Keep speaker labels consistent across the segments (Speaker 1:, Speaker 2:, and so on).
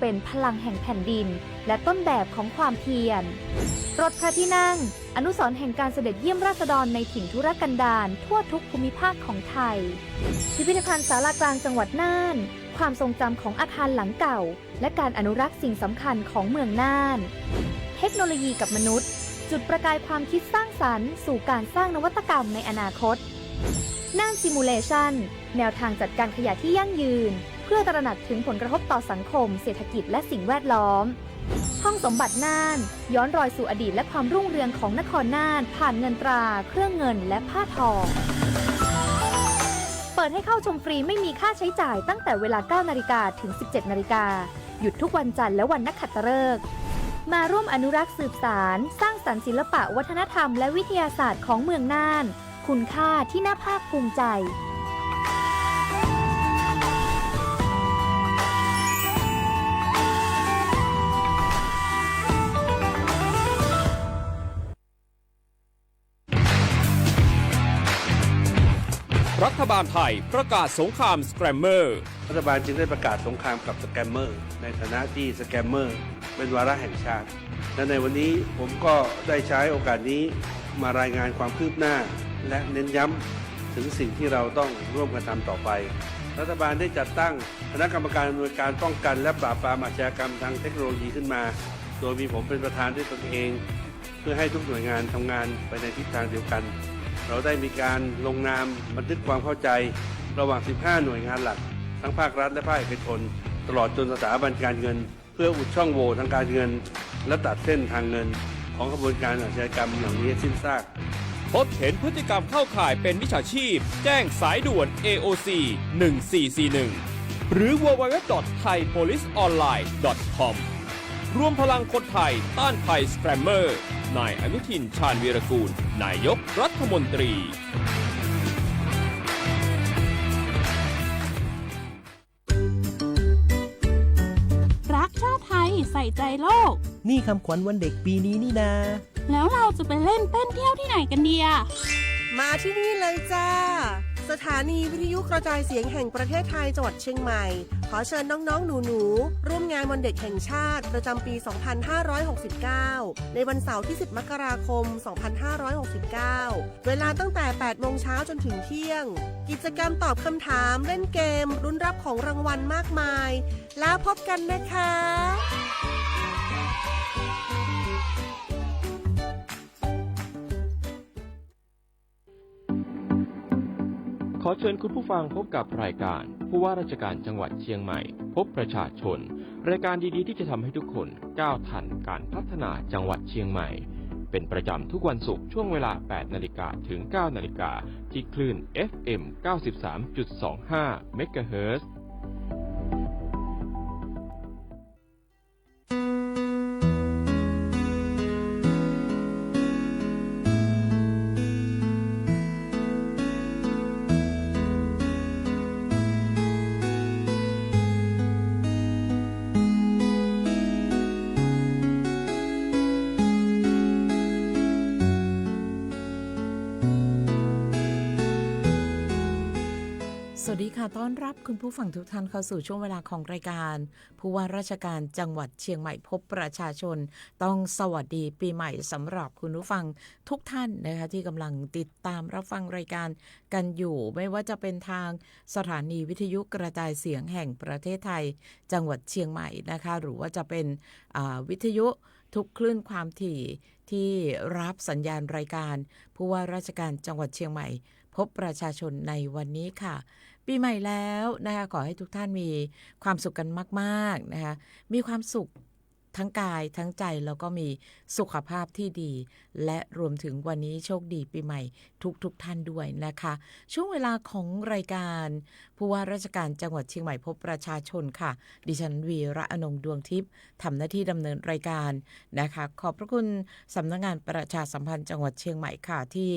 Speaker 1: เป็นพลังแห่งแผ่นดินและต้นแบบของความเพียรรถพระที่นั่งอนุสรณ์แห่งการเสด็จเยี่ยมราษฎรในถิ่นทุรกันดารทั่วทุกภูมิภาคของไทยพิพิธภัณฑ์ศาลากลางจังหวัดน่านความทรงจำของอาคารหลังเก่าและการอนุรักษ์สิ่งสำคัญของเมืองน่านเทคโนโลยีกับมนุษย์จุดประกายความคิดสร้างสรรค์สู่การสร้างนวัตกรรมในอนาคตน่านซิมูเลชันแนวทางจัดการขยะที่ยั่งยืนเพื่อตระหนักถึงผลกระทบต่อสังคมเศรษฐกิจและสิ่งแวดล้อมห้องสมบัติน่านย้อนรอยสู่อดีตและความรุ่งเรืองของนครน่านผ่านเงินตราเครื่องเงินและผ้าทองเปิดให้เข้าชมฟรีไม่มีค่าใช้จ่ายตั้งแต่เวลา 9 นาฬิกาถึง 17 นาฬิกาหยุดทุกวันจันทร์และวันนักขัตฤกษ์มาร่วมอนุรักษ์สืบสานสร้างสรรค์ศิลปะวัฒนธรรมและวิทยาศาสตร์ของเมืองน่านคุณค่าที่น่าภาคภูมิใจ
Speaker 2: รัฐบาลไทยประกาศสงครามสแกมเมอร์
Speaker 3: รัฐบาลจึงได้ประกาศสงครามกับสแกมเมอร์ในฐานะที่สแกมเมอร์เป็นวาระแห่งชาติและในวันนี้ผมก็ได้ใช้โอกาสนี้มารายงานความคืบหน้าและเน้นย้ำถึงสิ่งที่เราต้องร่วมกันทำต่อไปรัฐบาลได้จัดตั้งคณะกรรมการอำนวยการป้องกันและปราบปรามอาชญากรรมทางเทคโนโลยีขึ้นมาโดยมีผมเป็นประธานด้วยตนเองเพื่อให้ทุกหน่วยงานทำงานไปในทิศทางเดียวกันเราได้มีการลงนามบันทึกความเข้าใจระหว่าง 15 หน่วยงานหลักทั้งภาครัฐและภาคเอกชนตลอดจนสถาบันการเงินเพื่ออุดช่องโหว่ทางการเงินและตัดเส้นทางเงินของกระบวนการอาชญากรรมเหล่านี้สิ้นซาก
Speaker 2: พบเห็นพฤติกรรมเข้าข่ายเป็นมิจฉาชีพแจ้งสายด่วน AOC 1441หรือ www.thaipoliceonline.com รวมพลังคนไทยต้านภัยสแกมเมอร์นายอนุทินชาญวีรกูลนายกรัฐมนตรี
Speaker 4: รักชาติไทยใส่ใจโลก
Speaker 5: นี่คำขวัญวันเด็กปีนี้นี่นา
Speaker 4: แล้วเราจะไปเล่นเต้นเที่ยวที่ไหนกันดีอะ
Speaker 6: มาที่นี่เลยจ้าสถานีวิทยุกระจายเสียงแห่งประเทศไทยจังหวัดเชียงใหม่ขอเชิญน้องๆหนูๆร่วมงานวันเด็กแห่งชาติประจำปี 2569 ในวันเสาร์ที่ 10 มกราคม 2569 เวลาตั้งแต่ 8 โมงเช้าจนถึงเที่ยงกิจกรรมตอบคำถามเล่นเกมลุ้นรับของรางวัลมากมายแล้วพบกันนะคะ
Speaker 7: ขอเชิญคุณผู้ฟังพบกับรายการผู้ว่าราชการจังหวัดเชียงใหม่พบประชาชนรายการดีๆที่จะทำให้ทุกคนก้าวทันการพัฒนาจังหวัดเชียงใหม่เป็นประจำทุกวันศุกร์ช่วงเวลา 8 นาฬิกาถึง 9 นาฬิกาที่คลื่น FM 93.25 เมกะเฮิรตซ์
Speaker 8: สวัสดีค่ะต้อนรับคุณผู้ฟังทุกท่านเข้าสู่ช่วงเวลาของรายการผู้ว่าราชการจังหวัดเชียงใหม่พบประชาชนต้องสวัสดีปีใหม่สำหรับคุณผู้ฟังทุกท่านนะคะที่กำลังติดตามรับฟังรายการกันอยู่ไม่ว่าจะเป็นทางสถานีวิทยุกระจายเสียงแห่งประเทศไทยจังหวัดเชียงใหม่นะคะหรือว่าจะเป็นวิทยุทุกคลื่นความถี่ที่รับสัญญาณรายการผู้ว่าราชการจังหวัดเชียงใหม่พบประชาชนในวันนี้ค่ะปีใหม่แล้วนะคะขอให้ทุกท่านมีความสุขกันมากๆนะคะมีความสุขทั้งกายทั้งใจแล้วก็มีสุขภาพที่ดีและรวมถึงวันนี้โชคดีปีใหม่ทุกท่านด้วยนะคะช่วงเวลาของรายการผู้ว่าราชการจังหวัดเชียงใหม่พบประชาชนค่ะดิฉันวีระอนงค์ดวงทิพย์ทำหน้าที่ดำเนินรายการนะคะขอบพระคุณสำนักงานประชาสัมพันธ์จังหวัดเชียงใหม่ค่ะที่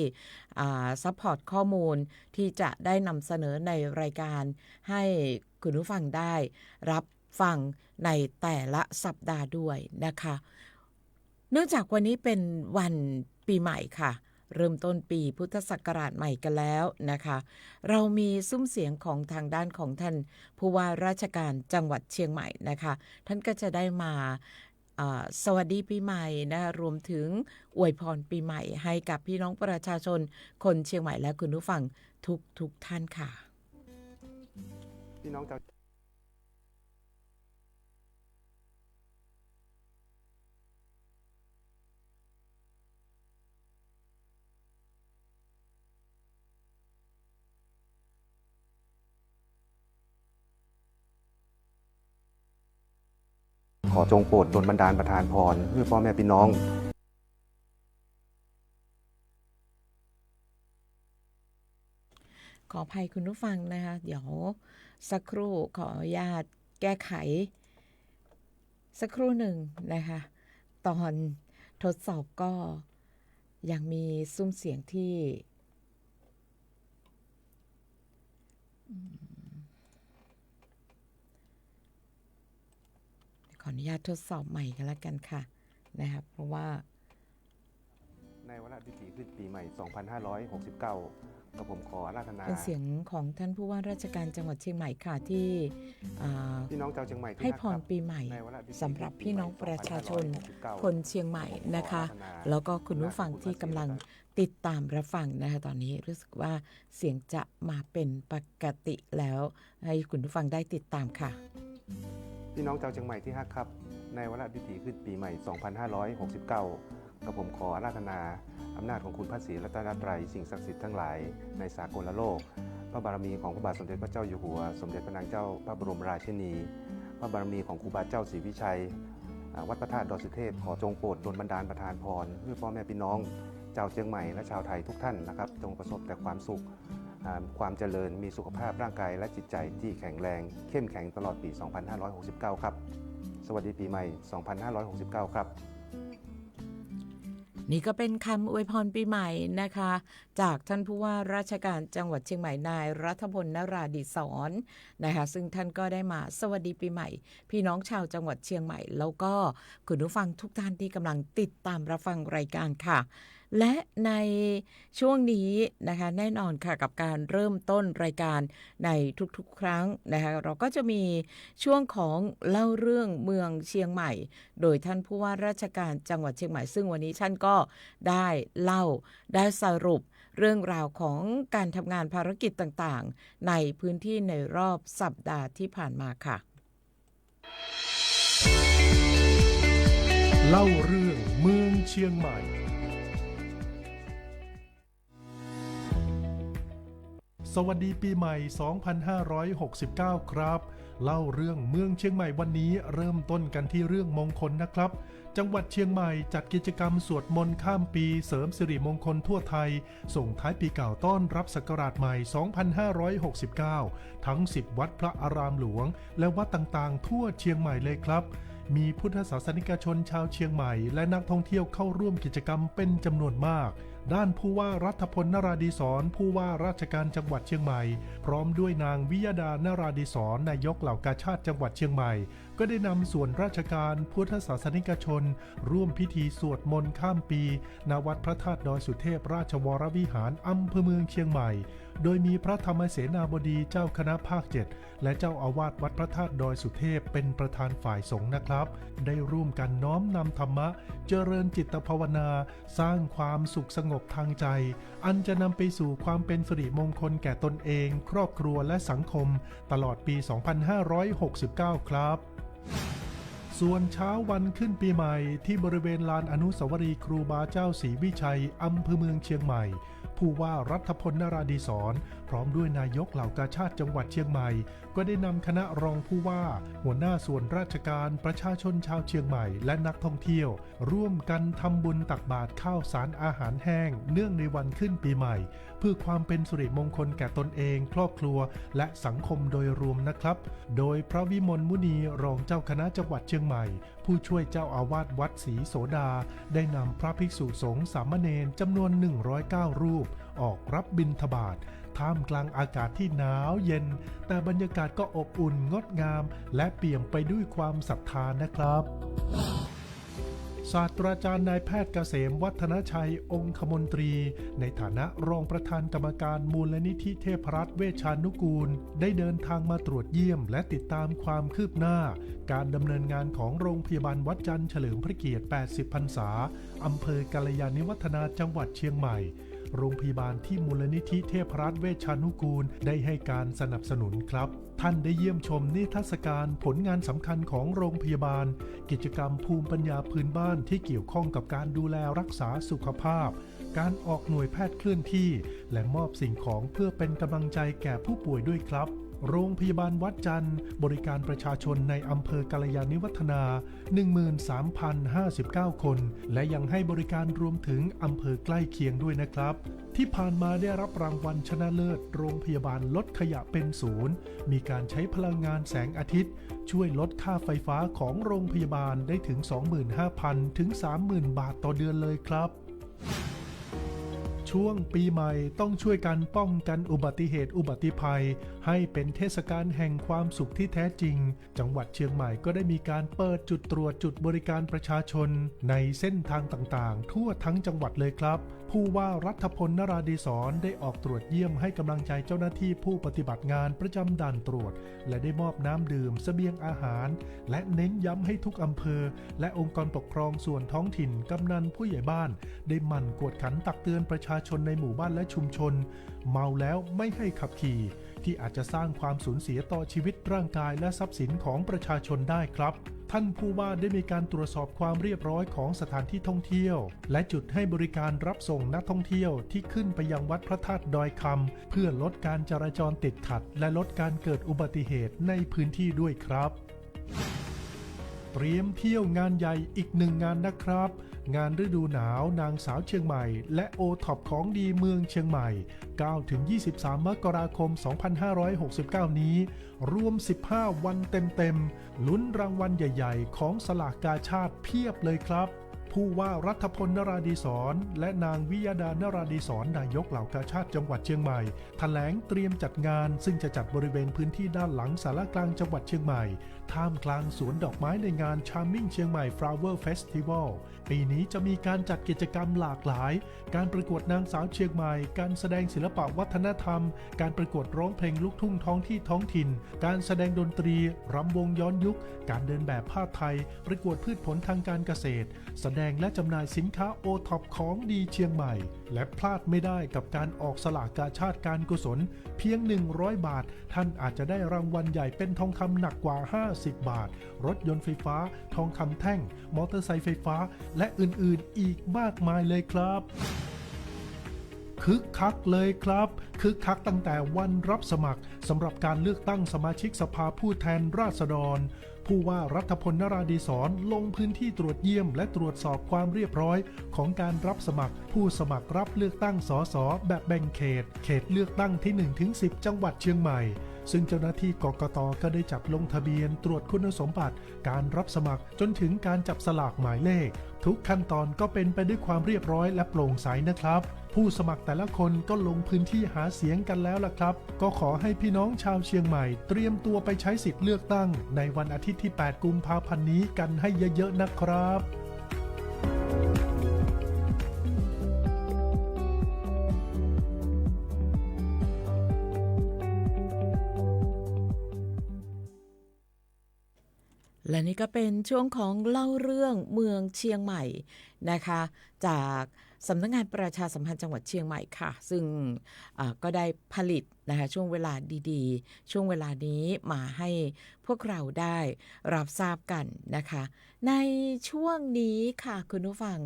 Speaker 8: ซัพพอร์ตข้อมูลที่จะได้นำเสนอในรายการให้คุณผู้ฟังได้รับฟังในแต่ละสัปดาห์ด้วยนะคะเนื่องจากวันนี้เป็นวันปีใหม่ค่ะ เริ่มต้นปีพุทธศักราชใหม่กันแล้วนะคะเรามีซุ้มเสียงของทางด้านของท่านผู้ว่าราชการจังหวัดเชียงใหม่นะคะท่านก็จะได้มาสวัสดีปีใหม่นะรวมถึงอวยพรปีใหม่ให้กับพี่น้องประชาชนคนเชียงใหม่และคุณผู้ฟังทุกท่านค่ะ
Speaker 9: พี่น้องขอจงโปรดดลบันดาลประทานพรเพื่อพ่อแม่พี่น้อง
Speaker 8: ขออภัยคุณผู้ฟังนะคะเดี๋ยวสักครู่ขออนุญาตแก้ไขสักครู่หนึ่งนะคะตอนทดสอบก็ยังมีซุ้มเสียงที่ขออนุญาตทดสอบใหม่กันแล้วกันค่ะนะครับเพราะว่า
Speaker 9: ในวาระพิธีขึ้นปีใหม่ 2569 กับผมขออาราธนา
Speaker 8: เป็นเสียงของท่านผู้ว่าราชการจังหวัดเชียงใหม่ค่ะที่
Speaker 9: พี่น้องชาวเชียงใหม่
Speaker 8: ให้พรปีใหม่สำหรับพี่น้องประชาชนคนเชียงใหม่นะคะแล้วก็คุณผู้ฟังที่กำลังติดตามรับฟังนะคะตอนนี้รู้สึกว่าเสียงจะมาเป็นปกติแล้วให้คุณผู้ฟังได้ติดตามค่ะ
Speaker 9: พี่น้องชาวเชียงใหม่ที่ฮักครับในวาระพิธีขึ้นปีใหม่ 2569 กับผมขออาราธนาอำนาจของคุณพระศรีรัตนตรัยสิ่งศักดิ์สิทธิ์ทั้งหลายในสากลโลกพระบารมีของพระบาทสมเด็จพระเจ้าอยู่หัวสมเด็จพระนางเจ้าพระบรมราชินีพระบารมีของครูบาเจ้าศรีวิชัยวัดพระธาตุดอยสุเทพขอจงโปรดดลบันดาลประทานพรเพื่อพ่อแม่พี่น้องชาวเชียงใหม่และชาวไทยทุกท่านนะครับจงประสบแต่ความสุขความเจริญมีสุขภาพร่างกายและจิตใจที่แข็งแรงเข้มแข็งตลอดปี 2569 ครับสวัสดีปีใหม่ 2569 ครับ
Speaker 8: นี่ก็เป็นคำอวยพรปีใหม่นะคะจากท่านผู้ว่าราชการจังหวัดเชียงใหม่นายรัฐพลนราดิศรนะคะซึ่งท่านก็ได้มาสวัสดีปีใหม่พี่น้องชาวจังหวัดเชียงใหม่แล้วก็คุณผู้ฟังทุกท่านที่กำลังติดตามรับฟังรายการค่ะและในช่วงนี้นะคะแน่นอนค่ะกับการเริ่มต้นรายการในทุกๆครั้งนะคะเราก็จะมีช่วงของเล่าเรื่องเมืองเชียงใหม่โดยท่านผู้ว่าราชการจังหวัดเชียงใหม่ซึ่งวันนี้ท่านก็ได้เล่าได้สรุปเรื่องราวของการทำงานภารกิจต่างๆในพื้นที่ในรอบสัปดาห์ที่ผ่านมาค่ะ
Speaker 10: เล่าเรื่องเมืองเชียงใหม่สวัสดีปีใหม่ 2569 ครับเล่าเรื่องเมืองเชียงใหม่วันนี้เริ่มต้นกันที่เรื่องมงคลนะครับจังหวัดเชียงใหม่จัดกิจกรรมสวดมนต์ข้ามปีเสริมสิริมงคลทั่วไทยส่งท้ายปีเก่าต้อนรับศักราชใหม่ 2569 ทั้ง 10 วัดพระอารามหลวงและวัดต่างๆทั่วเชียงใหม่เลยครับมีพุทธศาสนิกชนชาวเชียงใหม่และนักท่องเที่ยวเข้าร่วมกิจกรรมเป็นจำนวนมากด้านผู้ว่ารัฐพลนราดิศรผู้ว่าราชการจังหวัดเชียงใหม่พร้อมด้วยนางวิยดานราดิศรนายกเหล่ากาชาดจังหวัดเชียงใหม่ก็ได้นำส่วนราชการพุทธศาสนิกชนร่วมพิธีสวดมนต์ข้ามปีณวัดพระธาตุดอยสุเทพราชวรวิหารอำเภอเมืองเชียงใหม่โดยมีพระธรรมเสนาบดีเจ้าคณะภาค 7และเจ้าอาวาสวัดพระธาตุดอยสุเทพเป็นประธานฝ่ายสงฆ์นะครับได้ร่วมกันน้อมนำธรรมะเจริญจิตภาวนาสร้างความสุขสงบทางใจอันจะนำไปสู่ความเป็นสิริมงคลแก่ตนเองครอบครัวและสังคมตลอดปี 2569 ครับส่วนเช้าวันขึ้นปีใหม่ที่บริเวณลานอนุสาวรีย์ครูบาเจ้าศรีวิชัยอำเภอเมืองเชียงใหม่ผู้ว่ารัฐพลนราดิศรพร้อมด้วยนายกเหล่ากาชาดจังหวัดเชียงใหม่ก็ได้นำคณะรองผู้ว่าหัวหน้าส่วนราชการประชาชนชาวเชียงใหม่และนักท่องเที่ยวร่วมกันทำบุญตักบาตรข้าวสารอาหารแห้งเนื่องในวันขึ้นปีใหม่เพื่อความเป็นสิริมงคลแก่ตนเองครอบครัวและสังคมโดยรวมนะครับโดยพระวิมลมุนีรองเจ้าคณะจังหวัดเชียงใหม่ผู้ช่วยเจ้าอาวาสวัดศรีโสดาได้นำพระภิกษุสงฆ์สามเณรจำนวน109รูปออกรับบิณฑบาตท่ามกลางอากาศที่หนาวเย็นแต่บรรยากาศก็อบอุ่นงดงามและเปี่ยมไปด้วยความศรัทธานะครับ ศาสตราจารย์นายแพทย์เกษมวัฒนชัยองคมนตรีในฐานะรองประธานกรรมการมูลนิธิเทพรัตน์เวชานุกูลได้เดินทางมาตรวจเยี่ยมและติดตามความคืบหน้าการดำเนินงานของโรงพยาบาลวัดจันทร์เฉลิมพระเกียรติ 80 พรรษาอำเภอกัลยาณิวัฒนาจังหวัดเชียงใหม่โรงพยาบาลที่มูลนิธิเทพรัตน์เวชานุกูลได้ให้การสนับสนุนครับท่านได้เยี่ยมชมนิทรรศการผลงานสำคัญของโรงพยาบาลกิจกรรมภูมิปัญญาพื้นบ้านที่เกี่ยวข้องกับการดูแลรักษาสุขภาพการออกหน่วยแพทย์เคลื่อนที่และมอบสิ่งของเพื่อเป็นกำลังใจแก่ผู้ป่วยด้วยครับโรงพยาบาลวัดจันทร์บริการประชาชนในอำเภอกัลยาณิวัฒนา 13,059 คนและยังให้บริการรวมถึงอำเภอใกล้เคียงด้วยนะครับที่ผ่านมาได้รับรางวัลชนะเลิศโรงพยาบาลลดขยะเป็นศูนย์มีการใช้พลังงานแสงอาทิตย์ช่วยลดค่าไฟฟ้าของโรงพยาบาลได้ถึง 25,000 ถึง 30,000 บาทต่อเดือนเลยครับช่วงปีใหม่ต้องช่วยกันป้องกันอุบัติเหตุอุบัติภัยให้เป็นเทศกาลแห่งความสุขที่แท้จริงจังหวัดเชียงใหม่ก็ได้มีการเปิดจุดตรวจจุดบริการประชาชนในเส้นทางต่างๆทั่วทั้งจังหวัดเลยครับผู้ว่ารัฐพลนราดีศรได้ออกตรวจเยี่ยมให้กำลังใจเจ้าหน้าที่ผู้ปฏิบัติงานประจำด่านตรวจและได้มอบน้ำดื่มเสบียงอาหารและเน้นย้ำให้ทุกอำเภอและองค์กรปกครองส่วนท้องถิ่นกำนันผู้ใหญ่บ้านได้หมั่นกวดขันตักเตือนประชาชนในหมู่บ้านและชุมชนเมาแล้วไม่ให้ขับขี่ที่อาจจะสร้างความสูญเสียต่อชีวิตร่างกายและทรัพย์สินของประชาชนได้ครับท่านผู้ว่าได้มีการตรวจสอบความเรียบร้อยของสถานที่ท่องเที่ยวและจุดให้บริการรับส่งนักท่องเที่ยวที่ขึ้นไปยังวัดพระธาตุดอยคำเพื่อลดการจราจรติดขัดและลดการเกิดอุบัติเหตุในพื้นที่ด้วยครับเตรียมเที่ยวงานใหญ่อีกหนึ่งงานนะครับงานฤดูหนาวนางสาวเชียงใหม่และโอท็อปของดีเมืองเชียงใหม่ 9-23 มกราคม 2569 นี้รวม15 วันเต็มๆลุ้นรางวัลใหญ่ๆของสลากกาชาดเพียบเลยครับผู้ว่ารัฐพลนราดีศรและนางวิยดานราดีศรนายกเหล่ากาชาดจังหวัดเชียงใหม่แถลงเตรียมจัดงานซึ่งจะจัดบริเวณพื้นที่ด้านหลังศาลากลางจังหวัดเชียงใหม่ท่ามกลางสวนดอกไม้ในงาน Charming เชียงใหม่ Flower Festival ปีนี้จะมีการจัดกิจกรรมหลากหลายการประกวดนางสาวเชียงใหม่การแสดงศิลปะวัฒนธรรมการประกวดร้องเพลงลูกทุ่งท้องที่ท้องถิ่นการแสดงดนตรีรำวงย้อนยุคการเดินแบบผ้าไทยประกวดพืชผลทางการเกษตรแสดงและจำหน่ายสินค้าโอท็อปของดีเชียงใหม่และพลาดไม่ได้กับการออกสลากกาชาดการกุศลเพียง100 บาทท่านอาจจะได้รางวัลใหญ่เป็นทองคำหนักกว่า50 บาทรถยนต์ไฟฟ้าทองคำแท่งมอเตอร์ไซค์ไฟฟ้าและอื่นๆอีกมากมายเลยครับคึกคักเลยครับคึกคักตั้งแต่วันรับสมัครสำหรับการเลือกตั้งสมาชิกสภาผู้แทนราษฎรผู้ว่ารัฐพลนราดีศรลงพื้นที่ตรวจเยี่ยมและตรวจสอบความเรียบร้อยของการรับสมัครผู้สมัครรับเลือกตั้งสสแบบแบ่งเขตเลือกตั้งที่ 1-10 จังหวัดเชียงใหม่ซึ่งเจ้าหน้าที่กกต.ก็ได้จัดลงทะเบียนตรวจคุณสมบัติการรับสมัครจนถึงการจับสลากหมายเลขทุกขั้นตอนก็เป็นไปด้วยความเรียบร้อยและโปร่งใสนะครับผู้สมัครแต่ละคนก็ลงพื้นที่หาเสียงกันแล้วล่ะครับก็ขอให้พี่น้องชาวเชียงใหม่เตรียมตัวไปใช้สิทธิ์เลือกตั้งในวันอาทิตย์ที่ 8 กุมภาพันธ์นี้กันให้เยอะๆนะครับ
Speaker 8: และนี่ก็เป็นช่วงของเล่าเรื่องเมืองเชียงใหม่นะคะจากสำนักงานประชาสัมพันธ์จังหวัดเชียงใหม่ค่ะซึ่งก็ได้ผลิตนะคะช่วงเวลาดีๆช่วงเวลานี้มาให้พวกเราได้รับทราบกันนะคะในช่วงนี้ค่ะคุณผู้ฟัง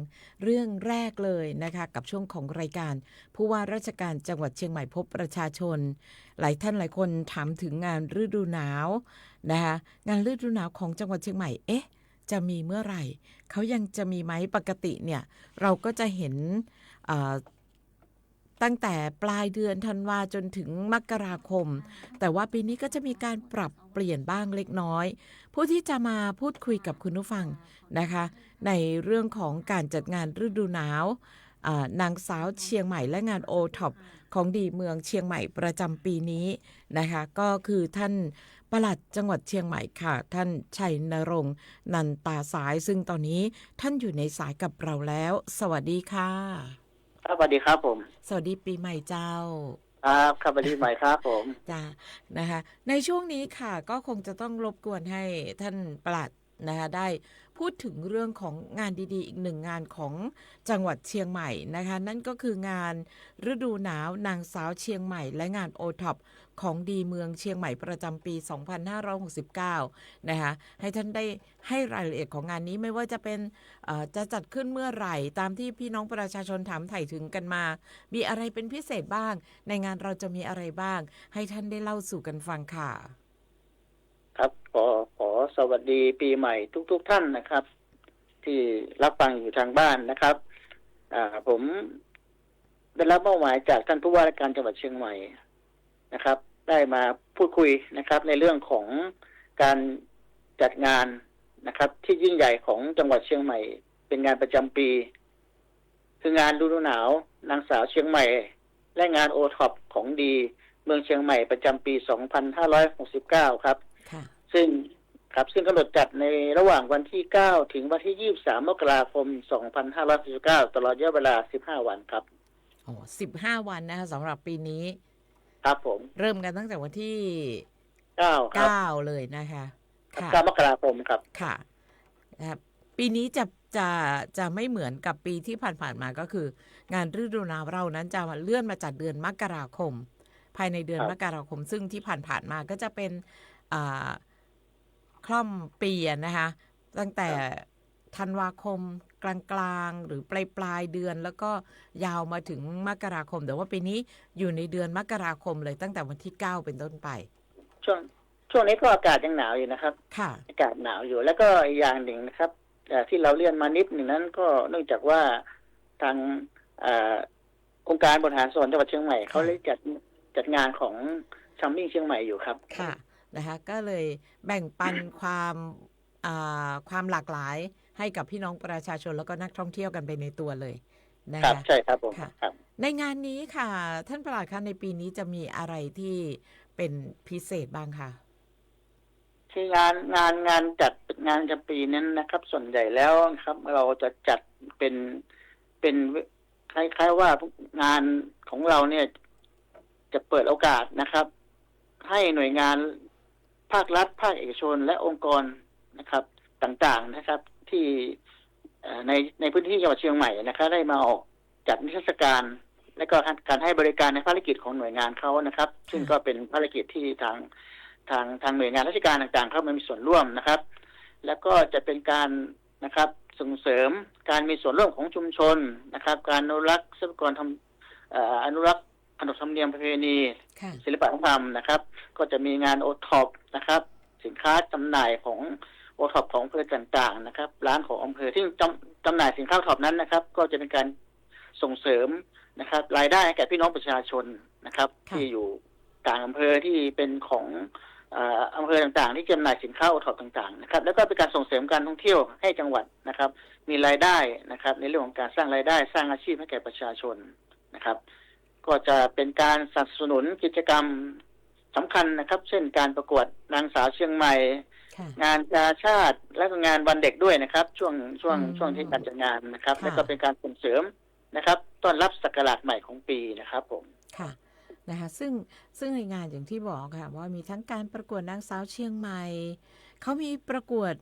Speaker 8: เรื่องแรกเลยนะคะกับช่วงของรายการผู้ว่าราชการจังหวัดเชียงใหม่พบประชาชนหลายท่านหลายคนถามถึงงานฤดูหนาวนะคะงานฤดูหนาวของจังหวัดเชียงใหม่จะมีเมื่อไหร่เขายังจะมีไหมปกติเนี่ยเราก็จะเห็นตั้งแต่ปลายเดือนธันวาจนถึงมกราคมแต่ว่าปีนี้ก็จะมีการปรับเปลี่ยนบ้างเล็กน้อยผู้ที่จะมาพูดคุยกับคุณผู้ฟังนะคะในเรื่องของการจัดงานฤดูหนาวนางสาวเชียงใหม่และงานโอท็อปของดีเมืองเชียงใหม่ประจำปีนี้นะคะก็คือท่าน ปลัดจังหวัดเชียงใหม่ค่ะท่านชัยนรงค์นันตาสายซึ่งตอนนี้ท่านอยู่ในสายกับเราแล้ว สวัสดีค่ะ
Speaker 11: ครับสวัสดีครับผม
Speaker 8: สวัสดีปีใหม่เจ้า
Speaker 11: ครับสวัสดีใหม่ครับผม
Speaker 8: จ้านะคะในช่วงนี้ค่ะก็คงจะต้องรบกวนให้ท่านปลัดนะคะได้พูดถึงเรื่องของงานดีๆอีกหนึ่งงานของจังหวัดเชียงใหม่นะคะนั่นก็คืองานฤดูหนาวนางสาวเชียงใหม่และงานโอท็อปของดีเมืองเชียงใหม่ประจำปี 2569 นะคะให้ท่านได้ให้รายละเอียดของงานนี้ไม่ว่าจะเป็นจะจัดขึ้นเมื่อไหร่ตามที่พี่น้องประชาชนถามไถ่ถึงกันมามีอะไรเป็นพิเศษบ้างในงานเราจะมีอะไรบ้างให้ท่านได้เล่าสู่กันฟังค่ะ
Speaker 11: ครับขอสวัสดีปีใหม่ทุกท่านนะครับที่รับฟังอยู่ทางบ้านนะครับผมได้รับมอบหมายจากท่านผู้ว่าราชการจังหวัดเชียงใหม่นะครับได้มาพูดคุยนะครับในเรื่องของการจัดงานนะครับที่ยิ่งใหญ่ของจังหวัดเชียงใหม่เป็นงานประจำปีคืองานฤดูหนาวนางสาวเชียงใหม่และงานโอท็อปของดีเมืองเชียงใหม่ประจำปี 2569 ครับซึ่งกำหนดจัดในระหว่างวันที่ 9 ถึงวันที่ 23 มกราคม 2569 ตลอดระยะเวลา 15 วันครับ
Speaker 8: 15 วันนะคะสำหรับปีนี้
Speaker 11: ครับผม
Speaker 8: เริ่มกันตั้งแต่วันที่ 9 เลยนะคะ
Speaker 11: 9 มกราคมครับ
Speaker 8: ค่ะนะครับปีนี้จะไม่เหมือนกับปีที่ผ่านๆมาก็คืองานฤดูหนาวเรานั้นจะเลื่อนมาจัดเดือนมกราคมภายในเดือนมกราคมซึ่งที่ผ่านๆมาก็จะเป็นคล่อมปีนะคะตั้งแต่ธันวาคมกลางๆหรือปลายเดือนแล้วก็ยาวมาถึงมกราคมแต่ว่าปีนี้อยู่ในเดือนมกราคมเลยตั้งแต่วันที่ 9 เป็นต้นไป
Speaker 11: ช่วงนี้ก็อากาศยังหนาวอยู่นะครับ
Speaker 8: ค่ะ
Speaker 11: อากาศหนาวอยู่แล้วก็อีกอย่างหนึ่งนะครับที่เราเลื่อนมานิดหนึ่งนั้นก็เนื่องจากว่าทางองค์การบริหารส่วนจังหวัดเชียงใหม่เขาได้จัดงานของซัมมิ่งเชียงใหม่อยู่ครับ
Speaker 8: ค่ะนะคะก็เลยแบ่งปันความหลากหลายให้กับพี่น้องประชาชนแล้วก็นักท่องเที่ยวกันไปในตัวเลย
Speaker 11: นะครับใช่ครับผม
Speaker 8: ในงานนี้ค่ะท่านปลัดคะในปีนี้จะมีอะไรที่เป็นพิเศษบ้างคะ
Speaker 11: คืองานจัดงานจำปีนั้นนะครับส่วนใหญ่แล้วครับเราจะจัดเป็นคล้ายๆว่างานของเราเนี่ยจะเปิดโอกาสนะครับให้หน่วยงานภาครัฐภาคเอกชนและองค์กรนะครับต่างๆนะครับที่ในพื้นที่จังหวัดเชียงใหม่นะครับได้มาออกจัดนิทรรศการและก็การให้บริการในภารกิจของหน่วยงานเขานะครับซึ่งก็เป็นภารกิจที่ทางหน่วยงานราชการต่างๆเข้ามามีส่วนร่วมนะครับแล้วก็จะเป็นการนะครับส่งเสริมการมีส่วนร่วมของชุมชนนะครับการอนุรักษ์ทรัพยากรอนุรักษ์ขนบธรรมเนียมประเพณีศิลปะวัฒนธรรมนะครับก็จะมีงานโอท็อปนะครับสินค้าจำหน่ายของโอท็อปของอำเภอต่างๆนะครับร้านของอำเภอที่จำหน่ายสินค้าโอท็อปนั้นนะครับก็จะเป็นการส่งเสริมนะครับรายได้ให้แก่พี่น้องประชาชนนะครับที่อยู่ต่างอำเภอที่เป็นของอำเภอต่างๆที่จำหน่ายสินค้าโอท็อปต่างๆนะครับแล้วก็เป็นการส่งเสริมการท่องเที่ยวให้จังหวัดนะครับมีรายได้นะครับในเรื่องของการสร้างรายได้สร้างอาชีพให้แก่ประชาชนนะครับก็จะเป็นการสนับสนุนกิจกรรมสำคัญนะครับเช่นการประกวดนางสาวเชียงใหม่งานกาชาติและก็งานวันเด็กด้วยนะครับช่วงที่การจัดงานนะครับแล้วก็เป็นการส่งเสริมนะครับต้อนรับศักราชใหม่ของปีนะครับผม
Speaker 8: ค่ะนะคะซึ่งในงานอย่างที่บอกค่ะว่ามีทั้งการประกวดนางสาวเชียงใหม่เขามีประกวด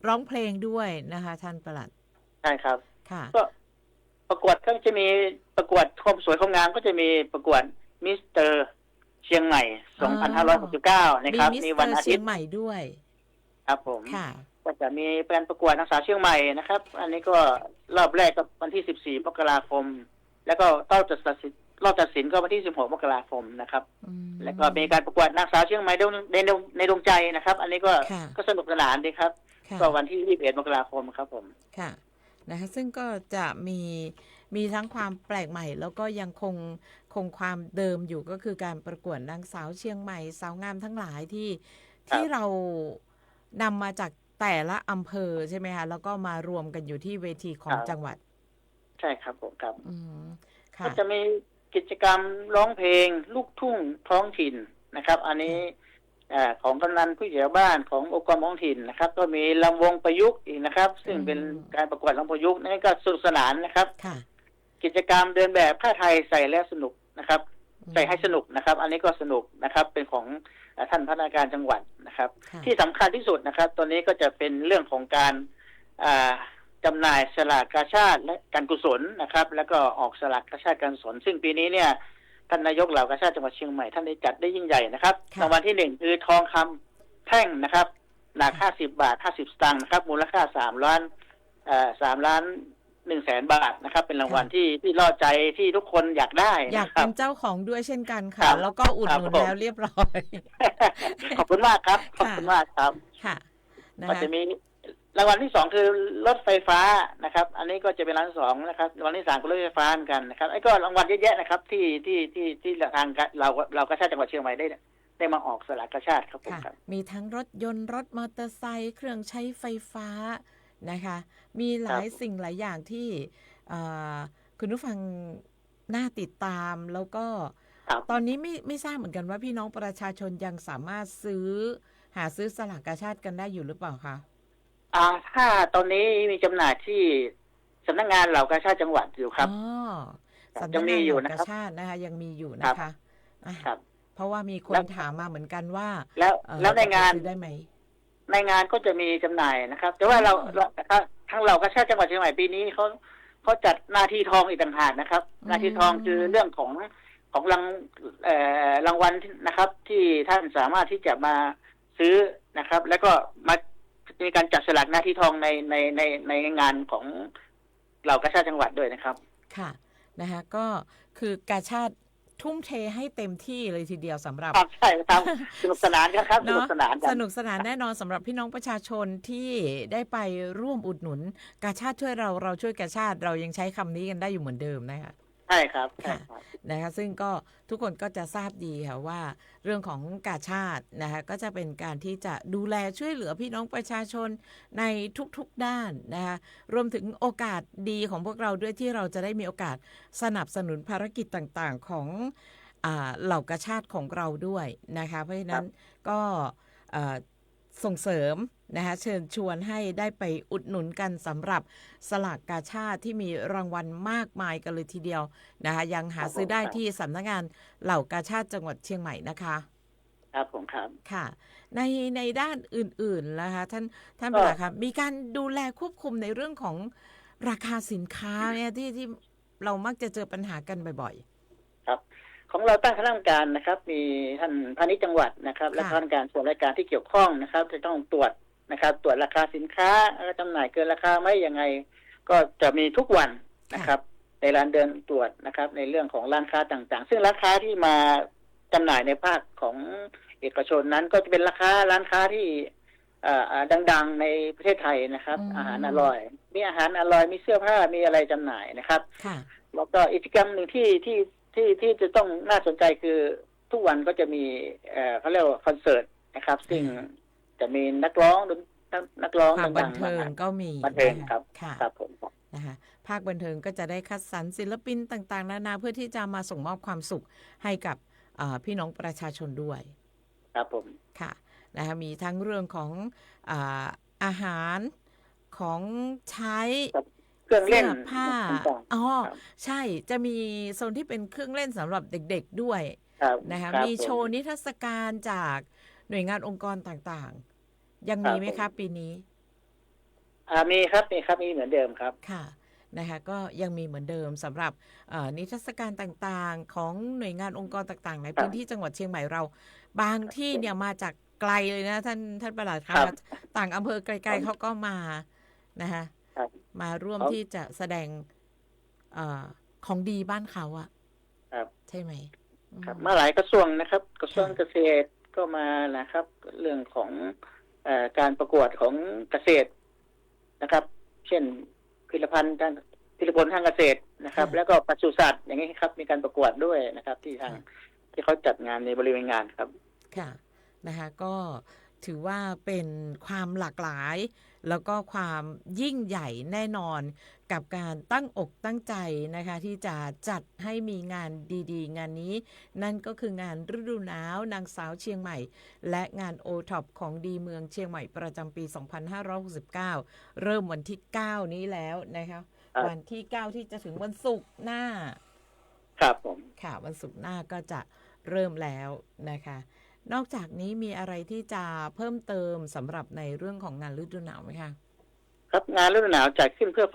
Speaker 8: ร้องเพลงด้วยนะคะท่านปลัด
Speaker 11: ใช่ครับ
Speaker 8: ค่ะ
Speaker 11: ก็ประกวดก็จะมีประกวดความสวยความงามก็จะมีประกวดมิสเตอร์เชียงใหม่ 2569 นะครับ
Speaker 8: มีวันอาทิตย์เชียงใหม่ด้วย
Speaker 11: ครับผม
Speaker 8: ค่ะ
Speaker 11: ก็จะมีการประกวดนางสาวเชียงใหม่นะครับอันนี้ก็รอบแรกก็วันที่ 14 มกราคมแล้วก็รอบตัดสินก็วันที่ 16 มกราคมนะครับแล้วก็มีการประกวดนางสาวเชียงใหม่ในดวงใจนะครับอันนี้ก็สนุกสนานดีครับก็วันที่ 21 มกราคมครับผม
Speaker 8: ค่ะนะคะซึ่งก็จะมีทั้งความแปลกใหม่แล้วก็ยังคงความเดิมอยู่ก็คือการประกวดนางสาวเชียงใหม่สาวงามทั้งหลายที่เรานำมาจากแต่ละอำเภอใช่ไหมคะแล้วก็มารวมกันอยู่ที่เวทีของจังหวัด
Speaker 11: ใช่ครับผมครับ
Speaker 8: ก็
Speaker 11: จะมีกิจกรรมร้องเพลงลูกทุ่งท้องถิ่นนะครับอันนี้ ของกำนันผู้ใหญ่บ้านขององค์กรท้องถิ่นนะครับ ก็มีลำวงประยุกต์อีกนะครับ ซึ่งเป็นการประกวดลำประยุกต์นั่นก็สนุกสนานนะครับกิจกรรมเดินแบบผ้าไทยใส่แล้วสนุกนะครับใส่ให้สนุกนะครับ อันนี้ก็สนุกนะครับเป็นของท่านผู้ว่าการจังหวัดนะครับ ที่สำคัญที่สุดนะครับตัวนี้ก็จะเป็นเรื่องของการจำหน่ายสลากกาชาดและการกุศลนะครับ แล้วก็ออกสลากกาชาดการกุศลซึ่งปีนี้เนี่ยท่านนายกเหล่ากาชาดจังหวัดเชียงใหม่ท่านได้จัดได้ยิ่งใหญ่นะครับรางวัลที่1คือทองคำแท่งนะครับหนัก50 บาท50 สตางค์นะครับมูลค่า3 ล้าน100,000 บาทนะครับเป็นรางวัลที่ล่อใจที่ทุกคนอยากได้
Speaker 8: อยากเป็นเจ้าของด้วยเช่นกันค่ะแล้วก็อุดหนุนแล้วเรียบร้อย
Speaker 11: ขอบคุณมากครับขอบคุณมากครับ
Speaker 8: ค่ะ
Speaker 11: ก็จะมีรางวัลที่2คือรถไฟฟ้านะครับอันนี้ก็จะเป็นรางวัลที่2นะครับรางวัลที่3คือรถไฟฟ้าเหมือนกันนะครับไอ้ก็รางวัลเยอะแยะนะครับที่ทางเรากาชาดจังหวัดเชียงใหม่ได้มาออกสลากกาชาดครับผมครับ
Speaker 8: มีทั้งรถยนต์รถมอเตอร์ไซค์เครื่องใช้ไฟฟ้านะคะมีหลายสิ่งหลายอย่างที่คุณผู้ฟังน่าติดตามแล้วก็ตอนนี้ไม่ทราบเหมือนกันว่าพี่น้องประชาชนยังสามารถหาซื้อสลากกาชาดกันได้อยู่หรือเปล่าคะ
Speaker 11: ถ้าตอนนี้มีจำหน่ายที่สำนักงานเหล่ากาชาดจังหวัดอยู่ครับ
Speaker 8: สำนักงานเหล่ากาชาดนะคะยังมีอยู่นะคะ
Speaker 11: ครับ
Speaker 8: เพราะว่ามีคนถามมาเหมือนกันว่า
Speaker 11: แล้วในงาน
Speaker 8: ได้ไหม
Speaker 11: ในงานก็จะมีจำหน่ายนะครับแต่ว่าเราทางเหล่ากาชาดจังหวัดเชียงใหม่ปีนี้เขาจัดหน้าที่ทองอีกต่างหากนะครับหน้าที่ทองคือเรื่องของรางวัลนะครับที่ท่านสามารถที่จะมาซื้อนะครับแล้วก็มามีการจัดสลากหน้าที่ทองในงานของเหล่ากาชาดจังหวัดด้วยนะครับ
Speaker 8: ค่ะนะคะก็คือกาชาดทุ่มเทให้เต็มที่เลยทีเดียวสำหรับ
Speaker 11: ใช่ครับสนุกสนานครับสนุกสน
Speaker 8: านแน่นอนสำหรับพี่น้องประชาชนที่ได้ไปร่วมอุดหนุนกาชาดช่วยเราช่วยกาชาดเรายังใช้คำนี้กันได้อยู่เหมือนเดิมนะคะ
Speaker 11: ใช่ครับ
Speaker 8: นะคะซึ่งก็ทุกคนก็จะทราบดีค่ะว่าเรื่องของกาชาดนะคะก็จะเป็นการที่จะดูแลช่วยเหลือพี่น้องประชาชนในทุกๆด้านนะคะรวมถึงโอกาสดีของพวกเราด้วยที่เราจะได้มีโอกาสสนับสนุนภารกิจต่างๆของเหล่ากาชาดของเราด้วยนะคะเพราะฉะนั้นก็ส่งเสริมนะคะเชิญชวนให้ได้ไปอุดหนุนกันสำหรับสลากกาชาดที่มีรางวัลมากมายกันเลยทีเดียวนะคะยังหาซื้อได้ที่สำนักงานเหล่ากาชาดจังหวัดเชียงใหม่นะคะ
Speaker 11: ครับผมครับ
Speaker 8: ค่ะในด้านอื่นๆนะคะท่านประหลัดครับมีการดูแลควบคุมในเรื่องของราคาสินค้าเนี่ยที่เรามักจะเจอปัญหากันบ่อย
Speaker 11: ๆครับของเราตั้งคณะกรรมการนะครับมีท่านพาณิชย์จังหวัดนะครับและคณะกรรมการส่วนราชการที่เกี่ยวข้องนะครับจะต้องตรวจนะครับตรวจราคาสินค้าจำหน่ายเกินราคาไม่ยังไงก็จะมีทุกวันนะครับในร้านเดินตรวจนะครับในเรื่องของร้านค้าต่างๆซึ่งร้านค้าที่มาจำหน่ายในภาคของเอกชนนั้นก็จะเป็นร้านค้าที่ดังๆในประเทศไทยนะครับอาหารอร่อยมีอาหารอร่อยมีเสื้อผ้ามีอะไรจำหน่ายนะครับแล้วก็กิจกรรมหนึ่งที่จะต้องน่าสนใจคือทุกวันก็จะมีเขาเรียกว่าคอนเสิร์ตนะครับซึ่งจะมีนักร้อง
Speaker 8: บันเทิงก็มี
Speaker 11: บันเทิงครับครับผม
Speaker 8: นะคะภาคบันเทิงก็จะได้คัดสรรศิลปินต่างๆนานาเพื่อที่จะมาส่งมอบความสุขให้กับพี่น้องประชาชนด้วย
Speaker 11: ครับผม
Speaker 8: ค่ะนะคะมีทั้งเรื่องของอาหารของใช้
Speaker 11: เครื่องเล่น
Speaker 8: ผ้าใช่จะมีโซนที่เป็นเครื่องเล่นสำหรับเด็กๆด้วยนะคะมีโชว์นิทรรศการจากหน่วยงานองค์กรต่างๆยังมีไหมครับปีนี้
Speaker 11: มีครับมีเหมือนเดิมครับ
Speaker 8: ค่ะนะคะก็ยังมีเหมือนเดิมสำหรับนิทรรศการต่างๆของหน่วยงานองค์กรต่างๆในพื้นที่จังหวัดเชียงใหม่เราบางที่เนี่ยมาจากไกลเลยนะท่านประหลัดครับต่างอำเภอไกลๆเขาก็มานะคะมาร่วมที่จะแสดงของดีบ้านเขาอะใช่ไหม
Speaker 11: ครับมาหลายกระทรวงนะครับกระทรวงเกษตรก็มานะครับเรื่องของการประกวดของเกษตรนะครับเช่นผลิตผลทางเกษตรนะครับแล้วก็ปศุสัตว์อย่างนี้ครับมีการประกวดด้วยนะครับที่เขาจัดงานในบริเวณงานครับ
Speaker 8: ค่ะนะคะก็ ถือว่าเป็นความหลากหลายแล้วก็ความยิ่งใหญ่แน่นอนกับการตั้งอกตั้งใจนะคะที่จะจัดให้มีงานดีๆงานนี้นั่นก็คืองานฤดูหนาวนางสาวเชียงใหม่และงานโอท็อปของดีเมืองเชียงใหม่ประจำปี 2569 เริ่มวันที่ 9 นี้แล้วนะคะวันที่ 9 ที่จะถึงวันศุกร์หน้า
Speaker 11: ครับผม
Speaker 8: ค่ะวันศุกร์หน้าก็จะเริ่มแล้วนะคะนอกจากนี้มีอะไรที่จะเพิ่มเติมสำหรับในเรื่องของงานฤดูหนาวไหมคะ
Speaker 11: ครับงานฤดูหนาวจัดขึ้นเพื่อ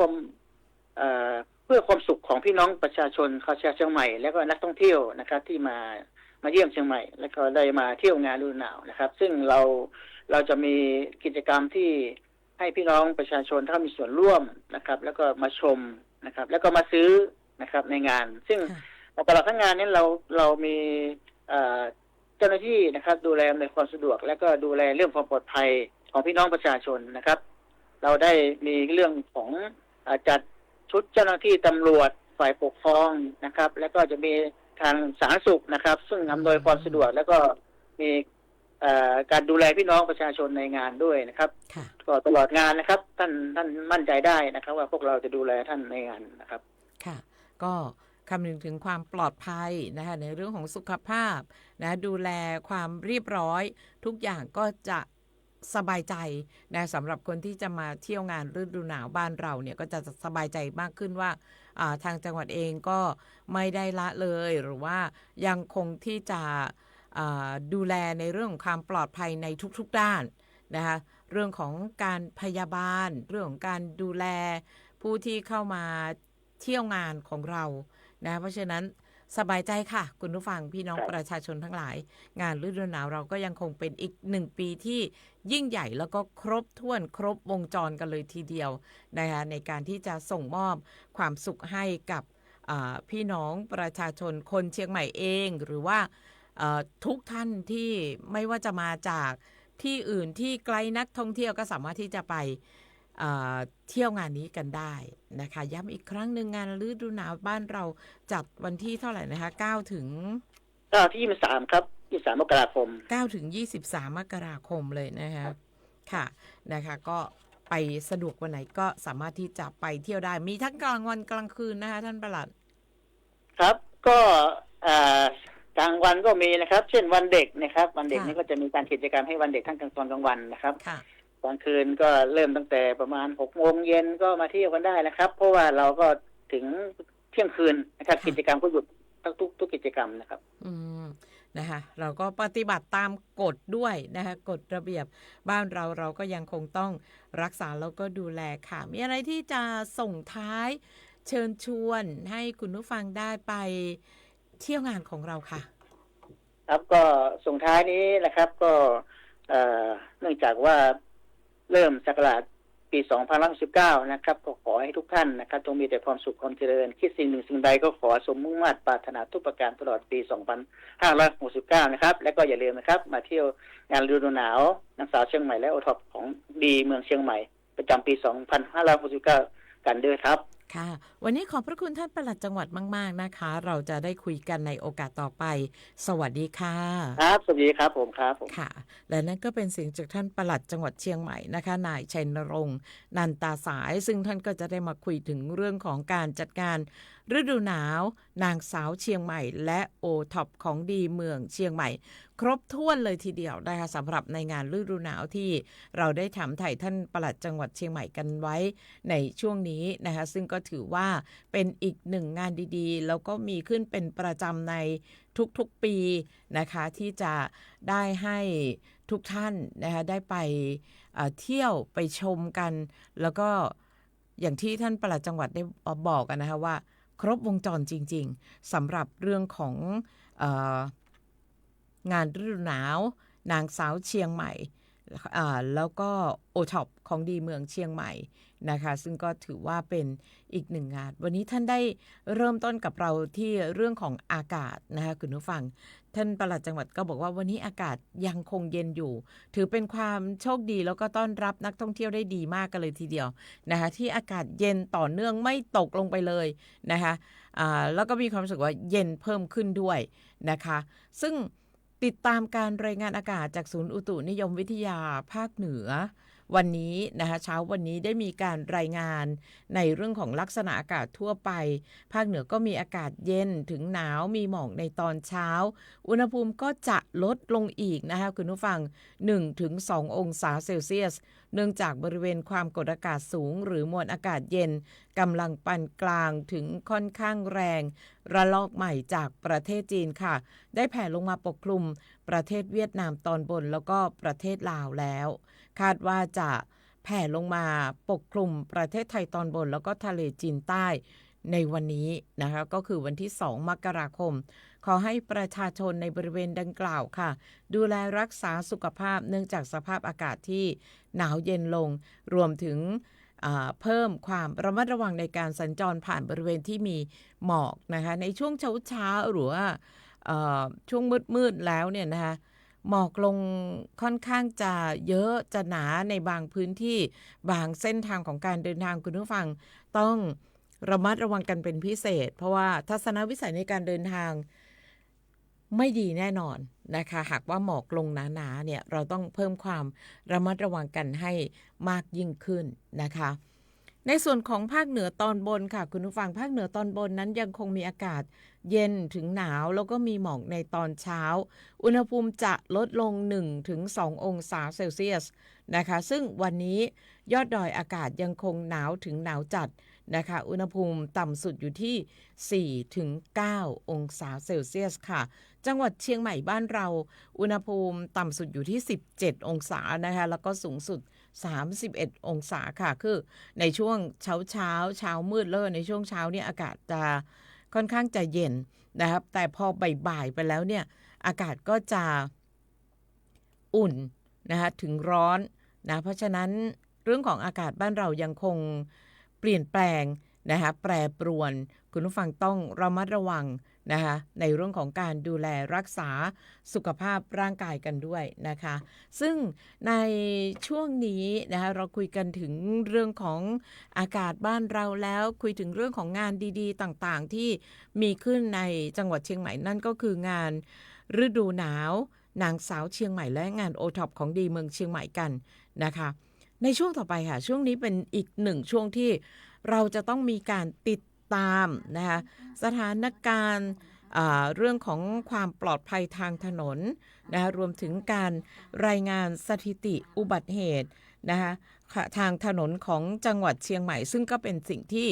Speaker 11: ความสุขของพี่น้องประชาชนชาวเชียงใหม่และก็นักท่องเที่ยวนะครับที่มาเยี่ยมเชียงใหม่แล้วก็ได้มาเที่ยวงานฤดูหนาวนะครับซึ่งเราจะมีกิจกรรมที่ให้พี่น้องประชาชนถ้ามีส่วนร่วมนะครับแล้วก็มาชมนะครับแล้วก็มาซื้อนะครับในงานซึ่งตลอดทั้งงานนี้เรามีเจ้าหน้าที่นะครับดูแลในความสะดวกและก็ดูแลเรื่องความปลอดภัยของพี่น้องประชาชนนะครับเราได้มีเรื่องของจัดชุดเจ้าหน้าที่ตำรวจฝ่ายปกครองนะครับแล้วก็จะมีทางสาธารณสุขนะครับซึ่งอำนวยความสะดวกแล้วก็มีการดูแลพี่น้องประชาชนในงานด้วยนะครับก็ตลอดงานนะครับท่านมั่นใจได้นะครับว่าพวกเราจะดูแลท่านในงานนะครับ
Speaker 8: ค่ะก็คำนึงถึงความปลอดภัยนะคะในเรื่องของสุขภาพนะดูแลความเรียบร้อยทุกอย่างก็จะสบายใจนะสำหรับคนที่จะมาเที่ยวงานฤดูหนาวบ้านเราเนี่ยก็จะสบายใจมากขึ้นว่าทางจังหวัดเองก็ไม่ได้ละเลยหรือว่ายังคงที่จะดูแลในเรื่องของความปลอดภัยในทุกๆด้านนะคะเรื่องของการพยาบาลเรื่องของการดูแลผู้ที่เข้ามาเที่ยวงานของเรานะเพราะฉะนั้นสบายใจค่ะคุณผู้ฟังพี่น้องประชาชนทั้งหลายงานฤดูหนาวเราก็ยังคงเป็นอีก1 ปีที่ยิ่งใหญ่แล้วก็ครบถ้วนครบวงจรกันเลยทีเดียวนะคะในการที่จะส่งมอบความสุขให้กับพี่น้องประชาชนคนเชียงใหม่เองหรือว่าทุกท่านที่ไม่ว่าจะมาจากที่อื่นที่ไกลนักท่องเที่ยวก็สามารถที่จะไปเที่ยวงานนี้กันได้นะคะย้ำอีกครั้งหนึ่งงานฤดูหนาวบ้านเราจัดวันที่เท่าไหร่นะคะ9 ถึง
Speaker 11: ที่23ครับ23 มกราคม
Speaker 8: 9 ถึง 23 มกราคมเลยนะคะค่ะนะคะก็ไปสะดวกวันไหนก็สามารถที่จะไปเที่ยวได้มีทั้งกลางวันกลางคืนนะคะท่านปลัด
Speaker 11: ครับก็กลางวันก็มีนะครับเช่นวันเด็กนะครับวันเด็กนี้ก็จะมีการกิจกรรมให้วันเด็กทั้งกลางตอนกลางวันนะครับกลางคืนก็เริ่มตั้งแต่ประมาณ6 โมงเย็นก็มาเที่ยวกันได้นะครับเพราะว่าเราก็ถึงเที่ยงคืนนะครับกิจกรรมก็หยุดทุกกิจกรรมนะครับ
Speaker 8: นะคะเราก็ปฏิบัติตามกฎด้วยนะคะกฎระเบียบบ้านเราก็ยังคงต้องรักษาแล้วก็ดูแลค่ะมีอะไรที่จะส่งท้ายเชิญชวนให้คุณผู้ฟังได้ไปเที่ยวงานของเราค่ะ
Speaker 11: ครับก็ส่งท้ายนี้นะครับก็เนื่องจากว่าเริ่มศักราชปี 2519 นะครับก็ขอให้ทุกท่านนะครับจงมีแต่ความสุขความเจริญคิดสิ่งหนึ่งสิ่งใดก็ขอสมมุ่งมั่นปรารถนาทุกประการตลอดปี 2569 นะครับและก็อย่าลืมนะครับมาเที่ยวงานฤดูหนาวนางสาวเชียงใหม่และโอท็อปของดีเมืองเชียงใหม่ประจำปี 2569 กันด้วยครับ
Speaker 8: ค่ะวันนี้ขอบพระคุณท่านปลัดจังหวัดมากๆนะคะเราจะได้คุยกันในโอกาสต่อไปสวัสดีค่ะ
Speaker 11: ครับสวัสดีครับผมครับ
Speaker 8: ค่ะและนั่นก็เป็นเสียงจากท่านปลัดจังหวัดเชียงใหม่นะคะนายชัยนรงค์นันตาสายซึ่งท่านก็จะได้มาคุยถึงเรื่องของการจัดการฤดูหนาวนางสาวเชียงใหม่และโอท็อปของดีเมืองเชียงใหม่ครบถ้วนเลยทีเดียวนะคะสำหรับในงานฤดูหนาวที่เราได้ถามไถ่ท่านปลัดจังหวัดเชียงใหม่กันไว้ในช่วงนี้นะคะซึ่งก็ถือว่าเป็นอีก1 งานดีๆแล้วก็มีขึ้นเป็นประจำในทุกๆปีนะคะที่จะได้ให้ทุกท่านนะคะได้ไปเที่ยวไปชมกันแล้วก็อย่างที่ท่านปลัดจังหวัดได้บอกกันนะคะว่าครบวงจรจริงๆสำหรับเรื่องของงานฤดูหนาวนางสาวเชียงใหม่แล้วก็โอท็อปของดีเมืองเชียงใหม่นะคะซึ่งก็ถือว่าเป็นอีก1 งานวันนี้ท่านได้เริ่มต้นกับเราที่เรื่องของอากาศนะคะคุณผู้ฟังท่านปลัดจังหวัดก็บอกว่าวันนี้อากาศยังคงเย็นอยู่ถือเป็นความโชคดีแล้วก็ต้อนรับนักท่องเที่ยวได้ดีมากกันเลยทีเดียวนะคะที่อากาศเย็นต่อเนื่องไม่ตกลงไปเลยนะคะแล้วก็มีความรู้สึกว่าเย็นเพิ่มขึ้นด้วยนะคะซึ่ง ติดตามการรายงานอากาศจากศูนย์อุตุนิยมวิทยาภาคเหนือวันนี้นะคะเช้าวันนี้ได้มีการรายงานในเรื่องของลักษณะอากาศทั่วไปภาคเหนือก็มีอากาศเย็นถึงหนาวมีหมอกในตอนเช้าอุณหภูมิก็จะลดลงอีกนะคะคุณผู้ฟัง 1-2 องศาเซลเซียสเนื่องจากบริเวณความกดอากาศสูงหรือมวลอากาศเย็นกำลังปานกลางถึงค่อนข้างแรงระลอกใหม่จากประเทศจีนค่ะได้แผ่ลงมาปกคลุมประเทศเวียดนามตอนบนแล้วก็ประเทศลาวแล้วคาดว่าจะแผ่ลงมาปกคลุมประเทศไทยตอนบนแล้วก็ทะเลจีนใต้ในวันนี้นะคะก็คือวันที่2 มกราคมขอให้ประชาชนในบริเวณดังกล่าวค่ะดูแลรักษาสุขภาพเนื่องจากสภาพอากาศที่หนาวเย็นลงรวมถึงเพิ่มความระมัดระวังในการสัญจรผ่านบริเวณที่มีหมอกนะคะในช่วงเช้าหรือว่าช่วงมืดแล้วเนี่ยนะคะหมอกลงค่อนข้างจะเยอะจะหนาในบางพื้นที่บางเส้นทางของการเดินทางคุณผู้ฟังต้องระมัดระวังกันเป็นพิเศษเพราะว่าทัศนวิสัยในการเดินทางไม่ดีแน่นอนนะคะหากว่าหมอกลงหนาๆเนี่ยเราต้องเพิ่มความระมัดระวังกันให้มากยิ่งขึ้นนะคะในส่วนของภาคเหนือตอนบนค่ะคุณผู้ฟังภาคเหนือตอนบนนั้นยังคงมีอากาศเย็นถึงหนาวแล้วก็มีหมอกในตอนเช้าอุณหภูมิจะลดลง 1-2 องศาเซลเซียสนะคะซึ่งวันนี้ยอดดอยอากาศยังคงหนาวถึงหนาวจัดนะคะอุณหภูมิต่ำสุดอยู่ที่ 4-9 องศาเซลเซียสค่ะจังหวัดเชียงใหม่บ้านเราอุณหภูมิต่ำสุดอยู่ที่17 องศานะคะแล้วก็สูงสุด31 องศาค่ะคือในช่วงเช้ามืดเลยในช่วงเช้าเนี่ยอากาศจะค่อนข้างจะเย็นนะครับแต่พอบ่ายไปแล้วเนี่ยอากาศก็จะอุ่นนะคะถึงร้อนนะเพราะฉะนั้นเรื่องของอากาศบ้านเรายังคงเปลี่ยนแปลงนะคะแปรปรวนคุณผู้ฟังต้องระมัดระวังนะคะในเรื่องของการดูแลรักษาสุขภาพร่างกายกันด้วยนะคะซึ่งในช่วงนี้นะคะเราคุยกันถึงเรื่องของอากาศบ้านเราแล้วคุยถึงเรื่องของงานดีๆต่างๆที่มีขึ้นในจังหวัดเชียงใหม่นั่นก็คืองานฤดูหนาวนางสาวเชียงใหม่และงานโอท็อปของดีเมืองเชียงใหม่กันนะคะในช่วงต่อไปค่ะช่วงนี้เป็นอีกหนึ่งช่วงที่เราจะต้องมีการติดตามนะคะสถานการณ์เรื่องของความปลอดภัยทางถนนนะคะรวมถึงการรายงานสถิติอุบัติเหตุนะคะทางถนนของจังหวัดเชียงใหม่ซึ่งก็เป็นสิ่งที่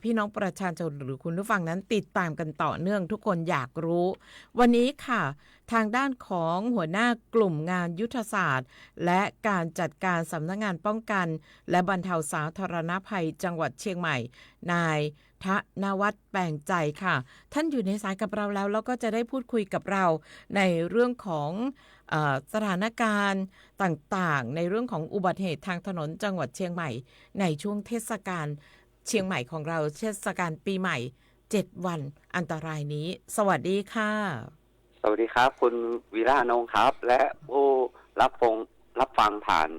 Speaker 8: พี่น้องประชาชนหรือคุณผู้ฟังนั้นติดตามกันต่อเนื่องทุกคนอยากรู้วันนี้ค่ะทางด้านของหัวหน้ากลุ่มงานยุทธศาสตร์และการจัดการสำนักงานป้องกันและบรรเทาสาธารณภัยจังหวัดเชียงใหม่นายธนวัฒน์แปลงใจค่ะท่านอยู่ในสายกับเราแล้วก็จะได้พูดคุยกับเราในเรื่องของสถานการณ์ต่างๆในเรื่องของอุบัติเหตุทางถนนจังหวัดเชียงใหม่ในช่วงเทศกาลเชียงใหม่ของเราเทศกาลปีใหม่7วันอันตรายนี้สวัสดีค่ะ
Speaker 12: สวัสดีครับคุณวีระนงครับและผู้รับฟังผ่าน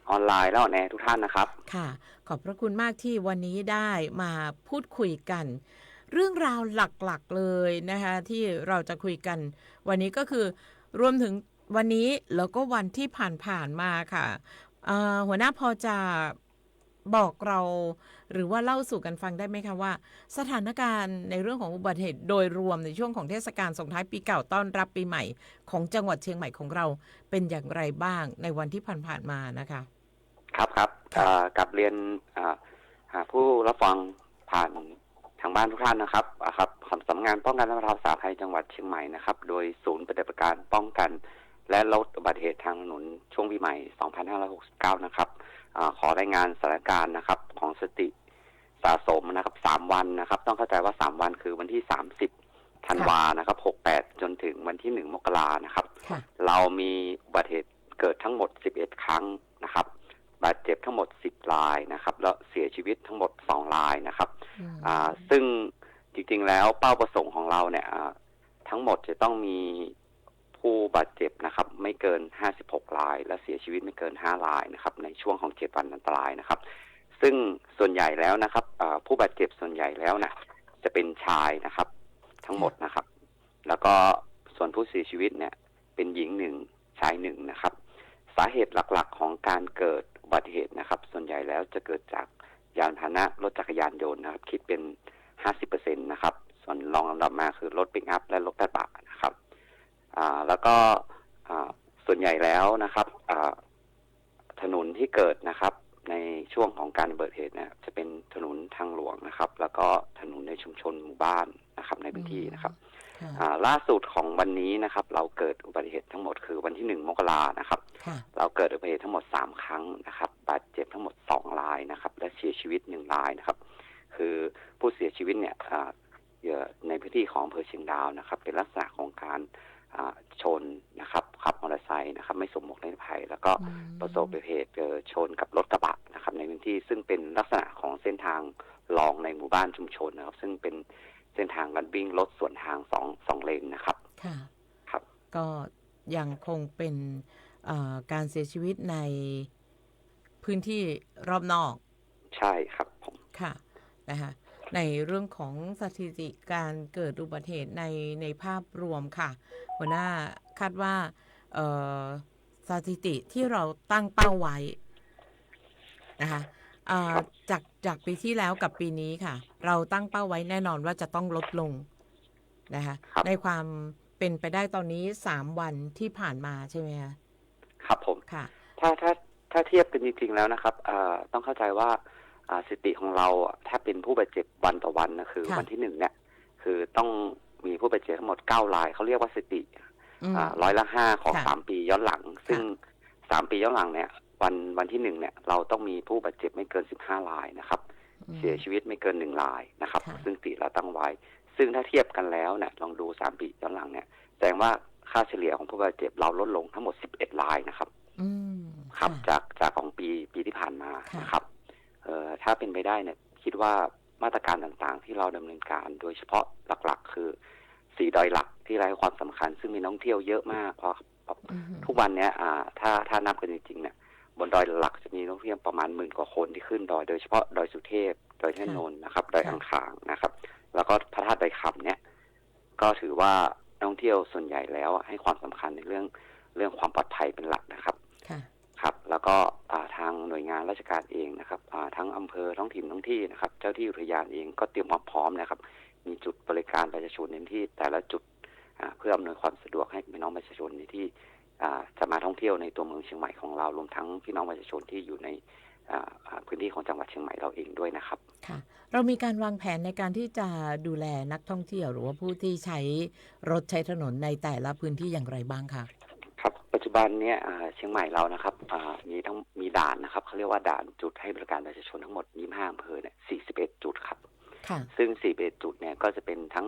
Speaker 12: ออนไลน์และออนแอร์ทุกท่านนะครับ
Speaker 8: ค่ะขอบพระคุณมากที่วันนี้ได้มาพูดคุยกันเรื่องราวหลักๆเลยนะคะที่เราจะคุยกันวันนี้ก็คือรวมถึงวันนี้แล้วก็วันที่ผ่านมาค่ะหัวหน้าพอจะบอกเราหรือว่าเล่าสู่กันฟังได้ไหมคะว่าสถานการณ์ในเรื่องของอุบัติเหตุโดยรวมในช่วงของเทศกาลส่งท้ายปีเก่าต้อนรับปีใหม่ของจังหวัดเชียงใหม่ของเราเป็นอย่างไรบ้างในวันที่ผ่านมานะคะ
Speaker 12: ครับกับเรียนผู้รับฟังผ่านทางบ้านทุกท่านนะครับสำนักงานป้องกันและบรรเทาสาธารณภัยจังหวัดเชียงใหม่นะครับโดยศูนย์ปฏิบัติการป้องกันและลดอุบัติเหตุทางถนนช่วงปีใหม่2569นะครับขอรายงานสถานการณ์นะครับของสถิติสะสมนะครับ3วันนะครับต้องเข้าใจว่า3วันคือวันที่30ธันวานะครับ68จนถึงวันที่1มกรานะครับเรามีอุบัติเหตุเกิดทั้งหมด11ครั้งนะครับบาดเจ็บทั้งหมด10รายนะครับแล้วเสียชีวิตทั้งหมด2รายนะครับซึ่งจริงๆแล้วเป้าประสงค์ของเราเนี่ยทั้งหมดจะต้องมีผู้บาดเจ็บนะครับไม่เกิน56รายและเสียชีวิตไม่เกิน5รายนะครับในช่วงของ7วันอันตรายนะครับซึ่งส่วนใหญ่แล้วนะครับผู้บาดเจ็บส่วนใหญ่แล้วนะจะเป็นชายนะครับทั้งหมดนะครับแล้วก็ส่วน ส่วนผู้เสียชีวิตเนี่ยเป็นหญิง1ชาย1นะครับสาเหตุหลักๆของการเกิดอุบัติเหตุนะครับส่วนใหญ่แล้วจะเกิดจากยานพาหนะรถจักรยานยนต์นะครับคิดเป็น 50% นะครับส่วนรองลำดับมาคือรถปิกอัพและรถกระบะนะครับแล้วก็ส่วนใหญ่แล้วนะครับถนนที่เกิดนะครับในช่วงของการอุบัติเหตุเนี่ยจะเป็นถนนทางหลวงนะครับแล้วก็ถนนในชุมชนหมู่บ้านนะครับในพื้นที่นะครับล่าสุดของวันนี้นะครับเราเกิดอุบัติเหตุทั้งหมดคือวันที่1 มกรานะครับเราเกิดอุบัติเหตุทั้งหมด3 ครั้งนะครับบาดเจ็บทั้งหมด2 รายนะครับและเสียชีวิต1 รายนะครับคือผู้เสียชีวิตเนี่ยในพื้นที่ของอำเภอเชียงดาวนะครับเป็นลักษณะของการชนนะครับขับมอเตอร์ไซค์นะครับไม่สวมหมวกนิรภัยแล้วก็ประสบอุบัติเหตุชนกับรถกระบะนะครับในพื้นที่ซึ่งเป็นลักษณะของเส้นทางรองในหมู่บ้านชุมชนนะครับซึ่งเป็นเส้นทางการวิ่งรถสวนทางสองเลนนะครับ
Speaker 8: ค่ะ
Speaker 12: ครับ
Speaker 8: ก็ยังคงเป็นการเสียชีวิตในพื้นที่รอบนอก
Speaker 12: ใช่ครับผม
Speaker 8: ค่ะนะคะในเรื่องของสถิติการเกิดอุบัติเหตุในภาพรวมค่ะหัวหน้าคาดว่าสถิติที่เราตั้งเป้าไว้นะคะจากปีที่แล้วกับปีนี้ค่ะเราตั้งเป้าไว้แน่นอนว่าจะต้องลดลงนะคะในความเป็นไปได้ตอนนี้3 วันที่ผ่านมาใช่ไหมคะ
Speaker 12: ครับผม
Speaker 8: ค่ะ
Speaker 12: ถ้าเทียบกันจริงๆแล้วนะครับต้องเข้าใจว่าสถิติของเราถ้าเป็นผู้บาดเจ็บวันต่อวันนะคือวันที่1เนี่ยคือต้องมีผู้บาดเจ็บทั้งหมด9 รายเขาเรียกว่าสถิติ5%ของ3 ปีย้อนหลังซึ่ง3 ปีย้อนหลังเนี่ยวันที่1เนี่ยเราต้องมีผู้บาดเจ็บไม่เกิน15 รายนะครับเสียชีวิตไม่เกิน1 รายนะครับซึ่งสถิติเราตั้งไว้ซึ่งถ้าเทียบกันแล้วเนี่ยลองดู3 ปีย้อนหลังเนี่ยแสดงว่าค่าเฉลี่ยของผู้บาดเจ็บเราลดลงทั้งหมด11 รายนะครับครับจากของปีที่ผ่านมานะครับถ้าเป็นไปได้เนี่ยคิดว่ามาตรการต่างๆที่เราดำเนินการโดยเฉพาะหลักๆคือ4 ดอยหลักที่ให้ความสำคัญซึ่งมีนักท่องเที่ยวเยอะมากเพราะทุกวันนี้ถ้านับกันจริงๆเนี่ยบนดอยหลักจะมีนักท่องเที่ยวประมาณ10,000 กว่าคนที่ขึ้นดอยโดยเฉพาะดอยสุเทพดอยแท่นนนท์นะครับดอยอ่างขางนะครับแล้วก็พระธาตุดอยคำเนี่ยก็ถือว่านักท่องเที่ยวส่วนใหญ่แล้วให้ความสำคัญในเรื่องความปลอดภัยเป็นหลักนะครับครับแล้วก็ทางหน่วยงานราชการเองนะครับทั้งอำเภอท้องถิ่นท้องที่นะครับเจ้าที่อุทยานเองก็เตรียมความพร้อมนะครับมีจุดบริการประชาชนในที่แต่ละจุดเพื่ออำนวยความสะดวกให้พี่น้องประชาชนที่จะมาท่องเที่ยวในตัวเมืองเชียงใหม่ของเรารวมทั้งพี่น้องประชาชนที่อยู่ในพื้นที่ของจังหวัดเชียงใหม่เราเองด้วยนะครับ
Speaker 8: ค่ะเรามีการวางแผนในการที่จะดูแลนักท่องเที่ยวหรือว่าผู้ที่ใช้รถใช้ถนนในแต่ละพื้นที่อย่างไรบ้างคะ
Speaker 12: ครับปัจจุบันนี้เชียงใหม่เรานะครับมีด่านนะครับเขาเรียกว่าด่านจุดให้บริการประชาชนทั้งหมด25 อำเภอเนี่ย41 จุดครับซึ่ง41 จุดเนี่ยก็จะเป็นทั้ง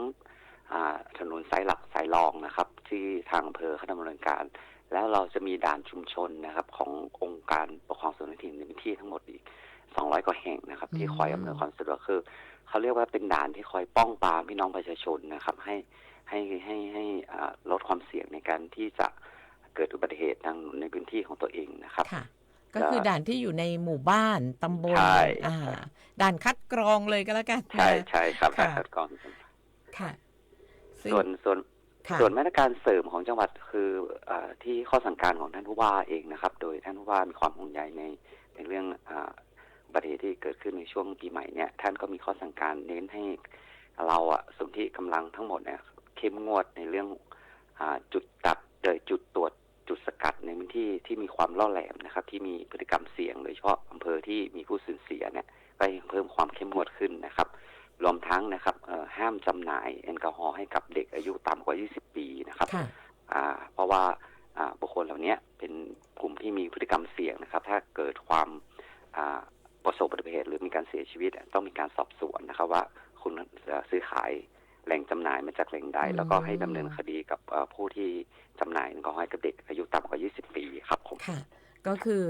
Speaker 12: ถนนสายหลักสายรองนะครับที่ทางอำเภอเขาดำเนินการแล้วเราจะมีด่านชุมชนนะครับขององค์การปกครองส่วนท้องถิ่นในพื้นที่ทั้งหมดอีก200 กว่าแห่งนะครับที่คอยอำนวยความสะดวกคือเขาเรียกว่าเป็นด่านที่คอยป้องปรามพี่น้องประชาชนนะครับให้ลดความเสี่ยงในการที่จะเกิดอุบัติเหตุในพื้นที่ของตัวเองนะครับ
Speaker 8: ก็คือด่านที่อยู่ในหมู่บ้านตำบลด่านคัดกรองเลยก็แล้วกัน
Speaker 12: ใช่ครับด่านคัดกรอง
Speaker 8: ค่ะ
Speaker 12: ส่วนมาตรการเสริมของจังหวัดคือที่ข้อสั่งการของท่านผู้ว่าเองนะครับโดยท่านผู้ว่ามีความห่วงใยในเรื่องอุบัติเหตุที่เกิดขึ้นในช่วงปีใหม่เนี่ยท่านก็มีข้อสั่งการเน้นให้เราสนที่กำลังทั้งหมดเนี่ยเข้มงวดในเรื่องจุดตรวจจุดสกัดในพื้นที่ที่มีความล่อแหลมนะครับที่มีพฤติกรรมเสี่ยงโดยเฉพาะอำเภอที่มีผู้สูญเสียเนี่ยก็เพิ่มความเข้มงวดขึ้นนะครับรวมทั้งนะครับห้ามจำหน่ายแอลกอฮอล์ให้กับเด็กอายุต่ำกว่า20 ปีนะครับเพราะว่าบุคคลเหล่านี้เป็นกลุ่มที่มีพฤติกรรมเสี่ยงนะครับถ้าเกิดความประสบอุบัติเหตุหรือมีการเสียชีวิตต้องมีการสอบสวนนะครับว่าคุณซื้อขายแหล่งจำหน่ายมาจากแหล่งใดแล้วก็ให้ดำเนินคดีกับผู้ที่จำหน่ายแอลกอฮอล์ให้กับเด็กอายุต่ำกว่า20 ปีครับผม
Speaker 8: ค่ะก็คือ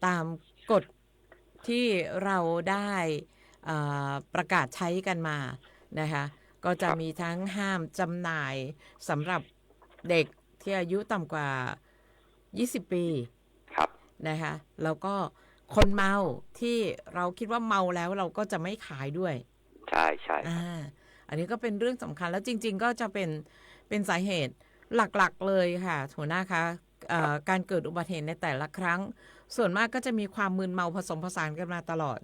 Speaker 8: ตามกฎที่เราได้ประกาศใช้กันมานะคะก็จะมีทั้งห้ามจำหน่ายสำหรับเด็กที่อายุต่ำกว่า20 ปีนะคะแล้วก็คนเมาที่เราคิดว่าเมาแล้วเราก็จะไม่ขายด้วย
Speaker 12: ใช่
Speaker 8: อันนี้ก็เป็นเรื่องสำคัญแล้วจริงๆก็จะเป็นสาเหตุ หลักๆเลยค่ะหัวหน้าคะการเกิดอุบัติเหตุในแต่ละครั้งส่วนมากก็จะมีความมึนเมาผสมผสานกันมาตลอด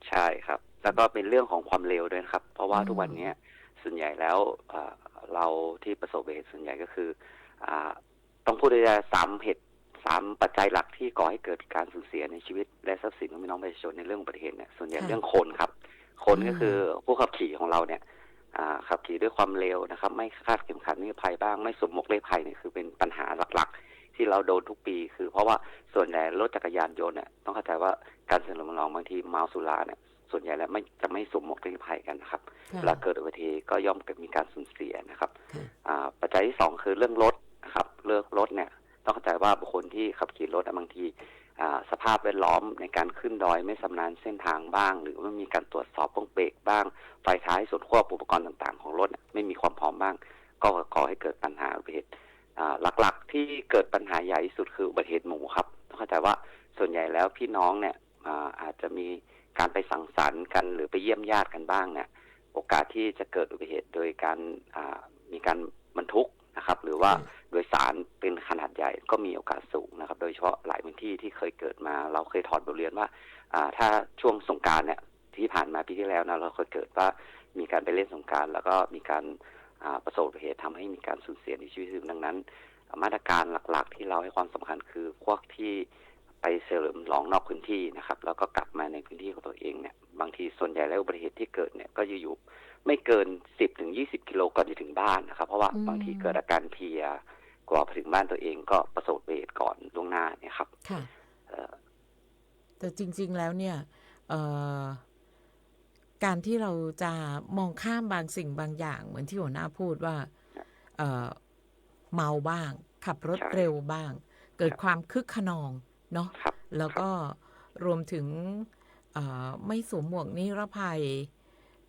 Speaker 12: ใช่ครับแล้วก็เป็นเรื่องของความเร็วด้วยครับเพราะว่าทุกวันนี้ส่วนใหญ่แล้วเราที่ประสบอุบัติเหตุส่วนใหญ่ก็คือต้องพูดได้3 ปัจจัยหลักที่ก่อให้เกิดการสูญเสียในชีวิตและทรัพย์สินของพี่น้องประชาชนในเรื่องอุบัติเหตุเนี่ยส่วนใหญ่เรื่องคนครับคนก็คือผู้ขับขี่ของเราเนี่ยขับขี่ด้วยความเร็วนะครับไม่คาดเข็มขัดนิรภัยบ้างไม่สวมหมวกนิรภัยเนี่ยคือเป็นปัญหาหลักๆที่เราโดนทุกปีคือเพราะว่าส่วนใหญ่รถจักรยานยนต์เนี่ยต้องเข้าใจว่าการเสริมลองบางทีเมาสุราเนี่ยส่วนใหญ่แล้วจะไม่สวมหมวกนิรภัยกันนะครับเวลาเกิดอุบัติเหตุก็ย่อมมีการสูญเสียนะครับปัจจัยที่2คือเรื่องรถนะครับเรื่องรถเนี่ยต้องเข้าใจว่าบุคคลที่ขับขี่รถบางทีสภาพแวดล้อมในการขึ้นดอยไม่ชำนาญเส้นทางบ้างหรือไม่มีการตรวจสอบพวกเบรกบ้างไฟท้ายส่วนควบอุปกรณ์ต่างๆของรถไม่มีความพร้อมบ้างก็ก่อให้เกิดปัญหาอุบัติเหตุหลักๆที่เกิดปัญหาใหญ่ที่สุดคืออุบัติเหตุหมู่ครับต้องเข้าใจว่าส่วนใหญ่แล้วพี่น้องเนี่ยอาจจะมีการไปสังสรรค์กันหรือไปเยี่ยมญาติกันบ้างเนี่ยโอกาสที่จะเกิดอุบัติเหตุโดยการมีการบรรทุกนะครับหรือว่าโดยสารเป็นขนาดใหญ่ก็มีโอกาสสูงนะครับโดยเฉพาะหลายพื้นที่ที่เคยเกิดมาเราเคยถอดบทเรียนว่าถ้าช่วงสงกรานต์เนี่ยที่ผ่านมาปีที่แล้วนะเราเคยเกิดว่ามีการไปเล่นสงกรานต์แล้วก็มีการประสบอุบัติเหตุทำให้มีการสูญเสียในชีวิตดังนั้นมาตรการหลักๆที่เราให้ความสำคัญคือพวกที่ไปเฉลิมฉลองนอกพื้นที่นะครับแล้วก็กลับมาในพื้นที่ของตัวเองเนี่ยบางทีส่วนใหญ่แล้วอุบัติเหตุที่เกิดเนี่ยก็อยู่ไม่เกิน 10-20 กิโลก่อนจะถึงบ้านนะครับเพราะว่าบางทีเกิดอาการเพลียกว่าไปถึงบ้านตัวเองก็ประสบอุบัติเหตุก่อนล่วงหน้าเนี่ยครับ
Speaker 8: ค่ะแต่จริงๆแล้วเนี่ยการที่เราจะมองข้ามบางสิ่งบางอย่างเหมือนที่หัวหน้าพูดว่าเมาบ้างขับรถเร็วบ้างเกิดความคึกขนองเนาะแล้วก็รวมถึงไม่สวมหมวกนิรภัย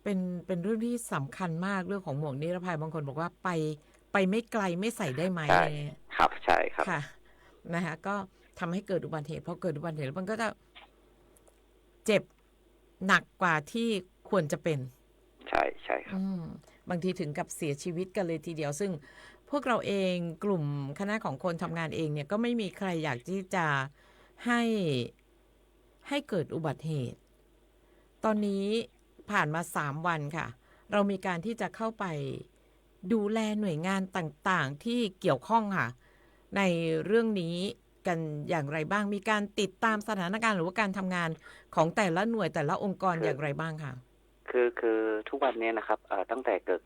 Speaker 8: เป็นเรื่องที่สำคัญมากเรื่องของหมวกนิรภัยบางคนบอกว่าไปไม่ไกลไม่ใส่ได้ไหม
Speaker 12: ครับใช่ครับ
Speaker 8: ค่ะนะคะก็ทำให้เกิดอุบัติเหตุพอเกิดอุบัติเหตุมันก็จะเจ็บหนักกว่าที่ควรจะเป็น
Speaker 12: ใช่ครับ
Speaker 8: บางทีถึงกับเสียชีวิตกันเลยทีเดียวซึ่งพวกเราเองกลุ่มคณะของคนทำงานเองเนี่ยก็ไม่มีใครอยากที่จะให้เกิดอุบัติเหตุตอนนี้ผ่านมา3 วันค่ะเรามีการที่จะเข้าไปดูแลหน่วยงานต่างๆที่เกี่ยวข้องค่ะในเรื่องนี้กันอย่างไรบ้างมีการติดตามสถานการณ์หรือว่าการทำงานของแต่ละหน่วยแต่ละองค์กรอย่างไรบ้างค่ะ
Speaker 12: คือทุกวันนี้นะครับตั้งแต่เกิด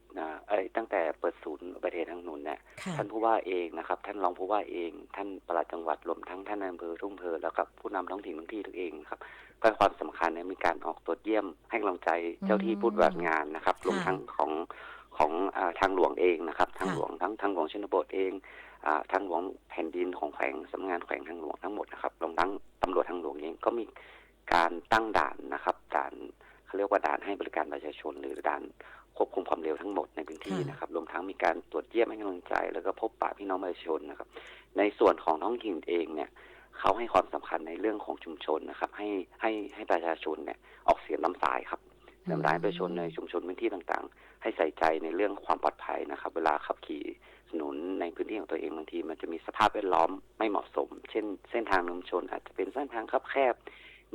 Speaker 12: ตั้งแต่เปิดศูนย์อุบัติเหตุทางถนนเนี่ยท่านผู้ว่าเองนะครับท่านรองผู้ว่าเองท่านปลัดจังหวัดรวมทั้งท่านอำเภอทุ่งเพอแล้วก็ผู้นำท้องถิ่นทุกเองครับก็ความสำคัญเนี่ยมีการออกตรวจเยี่ยมให้กำลังใจเจ้าที่ผู้ปฏิบัติงานนะครับรวมทั้งของทางหลวงเองนะครับทางหลวงทั้งทางหลวงชนบทเองทางหลวงแผ่นดินของแขวงสำนักงานแขวงทางหลวงทั้งหมดนะครับรวมทั้งตำรวจทางหลวงเองก็มีการตั้งด่านนะครับด่านเขาเรียกว่าด่านให้บริการประชาชนหรือด่านควบคุมความเร็วทั้งหมดในพื้นที่นะครับรวมทั้งมีการตรวจเยี่ยมให้กำลังใจแล้วก็พบปะพี่น้องประชาชนนะครับในส่วนของท้องถิ่นเองเนี่ยเขาให้ความสำคัญในเรื่องของชุมชนนะครับให้ประชาชนเนี่ยออกเสียงน้ำสายครับน้ำสายประชาชนในชุมชนพื้นที่ต่างๆให้ใส่ใจในเรื่องความปลอดภัยนะครับเวลาขับขี่ถนนในพื้นที่ของตัวเองบางทีมันจะมีสภาพแวดล้อมไม่เหมาะสมเช่นเส้นทางชุมชนอาจจะเป็นเส้นทางคับแคบ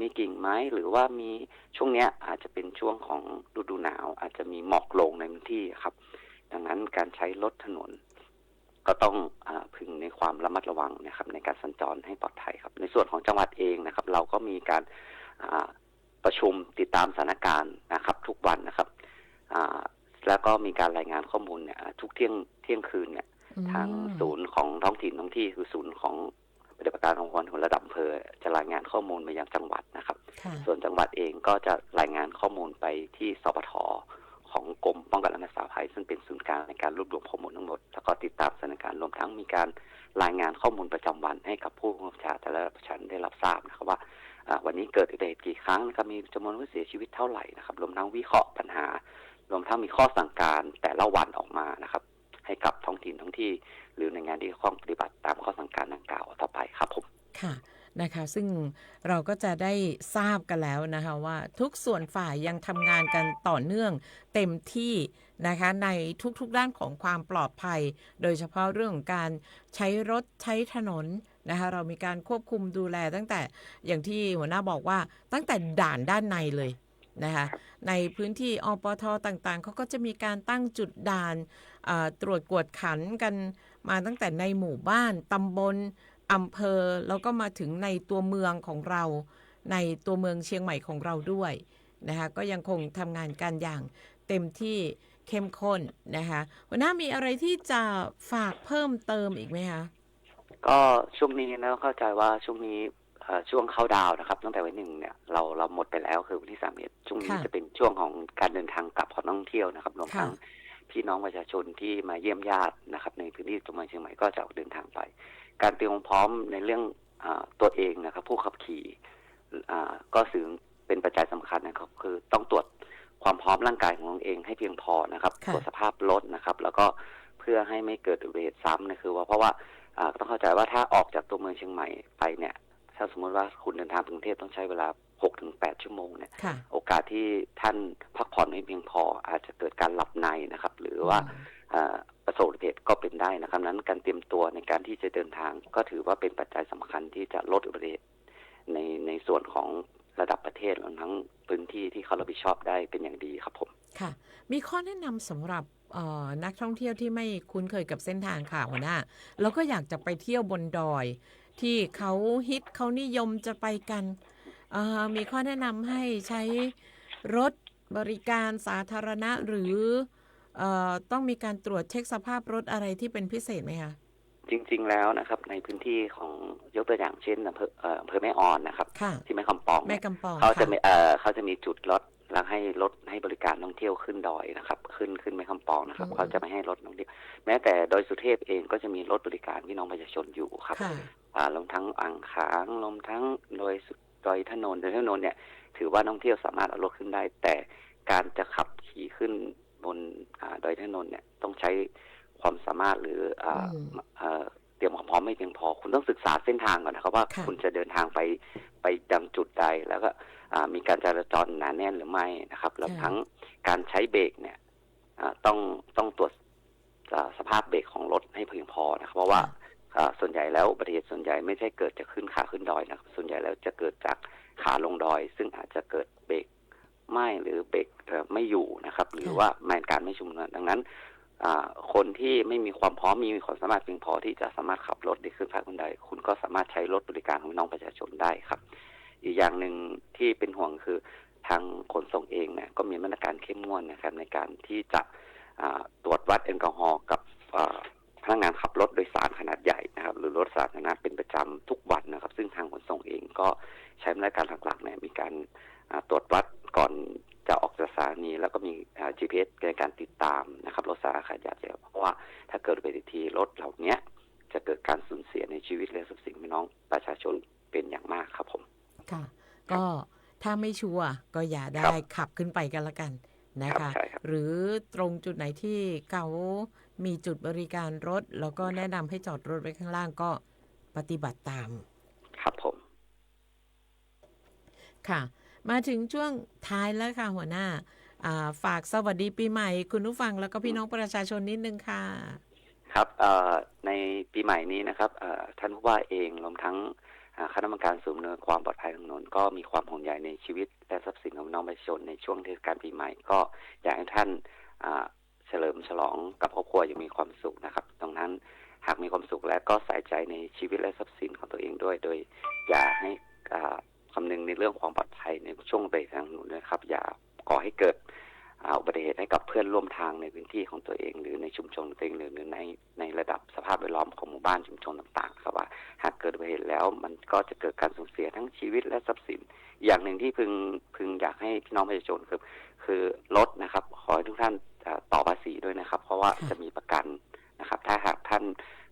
Speaker 12: มีกิ่งไม้หรือว่ามีช่วงเนี้ยอาจจะเป็นช่วงของฤดูหนาวอาจจะมีหมอกลงในพื้นที่ครับดังนั้นการใช้รถถนนก็ต้องพึงในความระมัดระวังนะครับในการสัญจรให้ปลอดภัยครับในส่วนของจังหวัดเองนะครับเราก็มีการประชุมติดตามสถานการณ์นะครับทุกวันนะครับแล้วก็มีการรายงานข้อมูลเนี่ยทุกเที่ยงคืนเนี่ยทางศูนย์ของท้องถิ่นท้องที่คือศูนย์ของปฏิบัติการองค์กรของระดับอำเภอจะรายงานข้อมูลมายังจังหวัดนะครับส่วนจังหวัดเองก็จะรายงานข้อมูลไปที่สปท.ของกรมป้องกันและบรรเทาสาธารณภัยซึ่งเป็นศูนย์กลางในการรวบรวมข้อมูลทั้งหมดแล้วก็ติดตามสถานการณ์รวมทั้งมีการรายงานข้อมูลประจำวันให้กับผู้บังคับบัญชาแต่ละชั้นได้รับทราบนะครับว่าวันนี้เกิดอุบัติเหตุกี่ครั้งนะครับมีจำนวนผู้เสียชีวิตเท่าไหร่นะครับรวมทั้งวิเคราะห์ปัญหารวมทั้งมีข้อสั่งการแต่ละวันออกมานะครับให้กับท้องถิ่นท้องที่หรือในงานที่ข้องปฏิบัติตามข้อสั่งการดังกล่าวต่อไปครับผม
Speaker 8: ค่ะ นะคะซึ่งเราก็จะได้ทราบกันแล้วนะคะว่าทุกส่วนฝ่ายยังทำงานกันต่อเนื่องเต็มที่นะคะในทุกๆด้านของความปลอดภัยโดยเฉพาะเรื่องของการใช้รถใช้ถนนนะคะเรามีการควบคุมดูแลตั้งแต่อย่างที่หัวหน้าบอกว่าตั้งแต่ด่านด้านในเลยนะคะในพื้นที่อปทต่างๆเขาก็จะมีการตั้งจุดด่านตรวจกวดขันกันมาตั้งแต่ในหมู่บ้านตำบลอำเภอแล้วก็มาถึงในตัวเมืองของเราในตัวเมืองเชียงใหม่ของเราด้วยนะคะก็ยังคงทำงานกันอย่างเต็มที่เข้มข้นนะคะหัวหน้ามีอะไรที่จะฝากเพิ่มเติมอีกไหมคะ
Speaker 12: ก็ช่วงนี้นะเข้าใจว่าช่วงนี้ช่วงเข้าดาวนะครับตั้งแต่วันหนึ่งเนี่ยเราหมดไปแล้วคือวันที่31ช่วงนี้จะเป็นช่วงของการเดินทางกลับของนักท่องเที่ยวนะครับรวมทั้งพี่น้องประชาชนที่มาเยี่ยมญาตินะครับในพื้นที่จังหวัดเชียงใหม่ก็จะเดินทางไปการเตรียมพร้อมในเรื่องตัวเองนะครับผู้ขับขี่ก็ถือเป็นปัจจัยสำคัญนะครับคือต้องตรวจความพร้อมร่างกายของตัวเองให้เพียงพอนะครับตรวจสภาพรถนะครับแล้วก็เพื่อให้ไม่เกิดอุบัติเหตุซ้ำนะคือว่าเพราะว่าต้องเข้าใจว่าถ้าออกจากตัวเมืองเชียงใหม่ไปเนี่ยถ้าสมมติว่าคุณเดินทางกรุงเทพต้องใช้เวลา 6-8 ชั่วโมงเนี่ยโอกาสที่ท่านพักผ่อนไม่เพียงพออาจจะเกิดการหลับในนะครับหรือว่าประสบอุบัติเหตุก็เป็นได้นะครับนั้นการเตรียมตัวในการที่จะเดินทางก็ถือว่าเป็นปัจจัยสำคัญที่จะลดอุบัติเหตุในส่วนของระดับประเทศรวมทั้งพื้นที่ที่เขารับผิดชอบได้เป็นอย่างดีครับผม
Speaker 8: ค่ะมีข้อแนะนำสำหรับนักท่องเที่ยวที่ไม่คุ้นเคยกับเส้นทางค่ะหัวหน้าแล้วก็อยากจะไปเที่ยวบนดอยที่เขาฮิตเขานิยมจะไปกันมีข้อแนะนำให้ใช้รถบริการสาธารณะหรือต้องมีการตรวจเช็คสภาพรถอะไรที่เป็นพิเศษไหมคะ
Speaker 12: จริงๆแล้วนะครับในพื้นที่ของยกตัวอย่างเช่นอำเภอแม่ออนนะครับที่แม่กำปองเขาจะมีจุดรถแล้วให้บริการท่องเที่ยวขึ้นดอยนะครับขึ้นแม่กำปองนะครับเขาจะไม่ให้รถท่องเที่ยวแม้แต่ดอยสุเทพเองก็จะมีรถบริการพี่น้องประชาชนอยู่ครับรวมทั้งอ่างขางรวมทั้งดอยถนนเนี่ยถือว่าท่องเที่ยวสามารถเอารถขึ้นได้แต่การจะขับขี่ขึ้นบนดอยถนนเนี่ยต้องใช้ความสามารถหรือเตรียมความพร้อมไม่เพียงพอคุณต้องศึกษาเส้นทางก่อนนะครับว่าคุณจะเดินทางไปดังจุดใดแล้วก็มีการจราจรหนาแน่นหรือไม่นะครับแล้วทั้งการใช้เบรกเนี่ยต้องตรวจสภาพเบรกของรถให้เพียงพอนะครับเพราะว่าส่วนใหญ่แล้วอุบัติเหตุส่วนใหญ่ไม่ใช่เกิดจากขึ้นขาขึ้นดอยนะครับส่วนใหญ่แล้วจะเกิดจากขาลงดอยซึ่งอาจจะเกิดเบรกไม่หรือเบรกไม่อยู่นะครับหรือว่าแมนการไม่ชุ่มนวลดังนั้นคนที่ไม่มีความพร้อมมีความสามารถเพียงพอที่จะสามารถขับรถได้ขึ้นภาคบันไดคุณก็สามารถใช้รถบริการของน้องประชาชนได้ครับอีกอย่างหนึ่งที่เป็นห่วงคือทางขนส่งเองเนี่ยก็มีมาตรการเข้มงวดนะครับในการที่จะตรวจวัดแอลกอฮอล์กับพนักงานขับรถโดยสารขนาดใหญ่นะครับหรือรถสาธารณะเป็นประจำทุกวันนะครับซึ่งทางขนส่งเองก็ใช้มาตรการหลักๆเนี่ยมีการตรวจวัดก่อนจะออกจากสถานีแล้วก็มีGPS ในการติดตามนะครับรถสาธารณะขนาดใหญ่เพราะว่าถ้าเกิดอุบัติเหตุรถเหล่านี้จะเกิดการสูญเสียในชีวิตและทรัพย์สินพี่น้องประชาชนเป็นอย่างมากครับผม
Speaker 8: ค่ะก็ถ้าไม่ชัวร์ก็อย่าได้ขับขึ้นไปกันละกันนะคะหรือตรงจุดไหนที่เขามีจุดบริการรถแล้วก็แนะนำให้จอดรถไว้ข้างล่างก็ปฏิบัติตาม
Speaker 12: ครับผม
Speaker 8: ค่ะมาถึงช่วงท้ายแล้วค่ะหัวหน้าฝากสวัสดีปีใหม่คุณผู้ฟังแล้วก็พี่น้องประชาชนนิดนึงค่ะ
Speaker 12: ครับในปีใหม่นี้นะครับท่านผู้ว่าเองรวมทั้งคณะกรรมการศูนย์อำนวยความปลอดภัยทางถนนก็มีความห่วงใยในชีวิตและทรัพย์สินของน้องประชาชนในช่วงเทศกาลปีใหม่ก็อยากให้ท่านเฉลิมฉลองกับครอบครัวอย่างมีความสุขนะครับดังนั้นหากมีความสุขแล้วก็ใส่ใจในชีวิตและทรัพย์สินของตัวเองด้วยโดยอย่าให้คำนึงในเรื่องความปลอดภัยในช่วงเบรกทางถนนนะครับอย่าก่อให้เกิดอุบัติเหตุให้กับเพื่อนร่วมทางในพื้นที่ของตัวเองหรือในชุมชนตัวเองหรือในระดับสภาพแวดล้อมของหมู่บ้านชุมชนต่างๆครับว่าหากเกิดอุบัติเหตุแล้วมันก็จะเกิดการสูญเสียทั้งชีวิตและทรัพย์สินอย่างหนึ่งที่พึงอยากให้พี่น้องประชาชนคือรถนะครับขอให้ทุกท่านต่อภาษีด้วยนะครับเพราะว่าจะมีประกันนะครับถ้าหากท่าน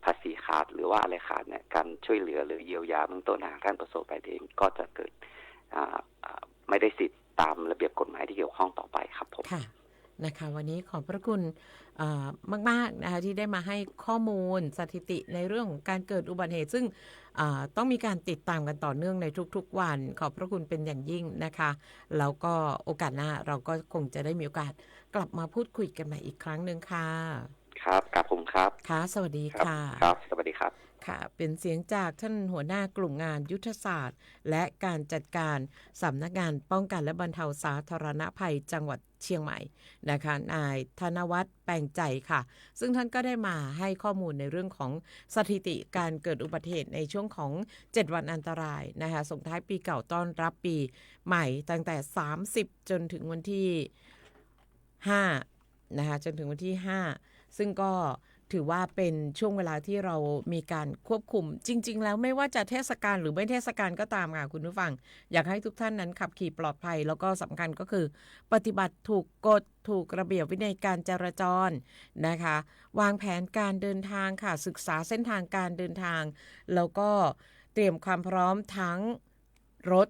Speaker 12: ภาษีขาดหรือว่าอะไรขาดเนี่ยการช่วยเหลือหรือเยียวยาเบื้องต้นหากท่านประสบภัยเองก็จะเกิดไม่ได้สิทธิ์ตามระเบียบกฎหมายที่เกี่ยวข้องต่อไปครับผม
Speaker 8: ค่ะ นะคะวันนี้ขอบพระคุณมากๆนะคะที่ได้มาให้ข้อมูลสถิติในเรื่องของการเกิดอุบัติเหตุซึ่งต้องมีการติดตามกันต่อเนื่องในทุกๆวันขอบพระคุณเป็นอย่างยิ่งนะคะแล้วก็โอกาสหน้าเราก็คงจะได้มีโอกาสกลับมาพูดคุยกันใหม่อีกครั้งหนึ่งค่ะ
Speaker 12: ครับกับผมครับ
Speaker 8: ค่ะสวัสดีค่ะ
Speaker 12: ครับสวัสดีครับ
Speaker 8: ค่ะเป็นเสียงจากท่านหัวหน้ากลุ่มงานยุทธศาสตร์และการจัดการสำนักงานป้องกันและบรรเทาสาธารณภัยจังหวัดเชียงใหม่นะคะนายธนวัฒน์แปลงใจค่ะซึ่งท่านก็ได้มาให้ข้อมูลในเรื่องของสถิติการเกิดอุบัติเหตุในช่วงของ7วันอันตรายนะคะส่งท้ายปีเก่าต้อนรับปีใหม่ตั้งแต่30จนถึงวันที่5นะคะจนถึงวันที่5ซึ่งก็ถือว่าเป็นช่วงเวลาที่เรามีการควบคุมจริงๆแล้วไม่ว่าจะเทศกาลหรือไม่เทศกาลก็ตามค่ะคุณผู้ฟังอยากให้ทุกท่านนั้นขับขี่ปลอดภัยแล้วก็สำคัญก็คือปฏิบัติถูกกฎถูกระเบียบวินัยการจราจรนะคะวางแผนการเดินทางค่ะศึกษาเส้นทางการเดินทางแล้วก็เตรียมความพร้อมทั้งรถ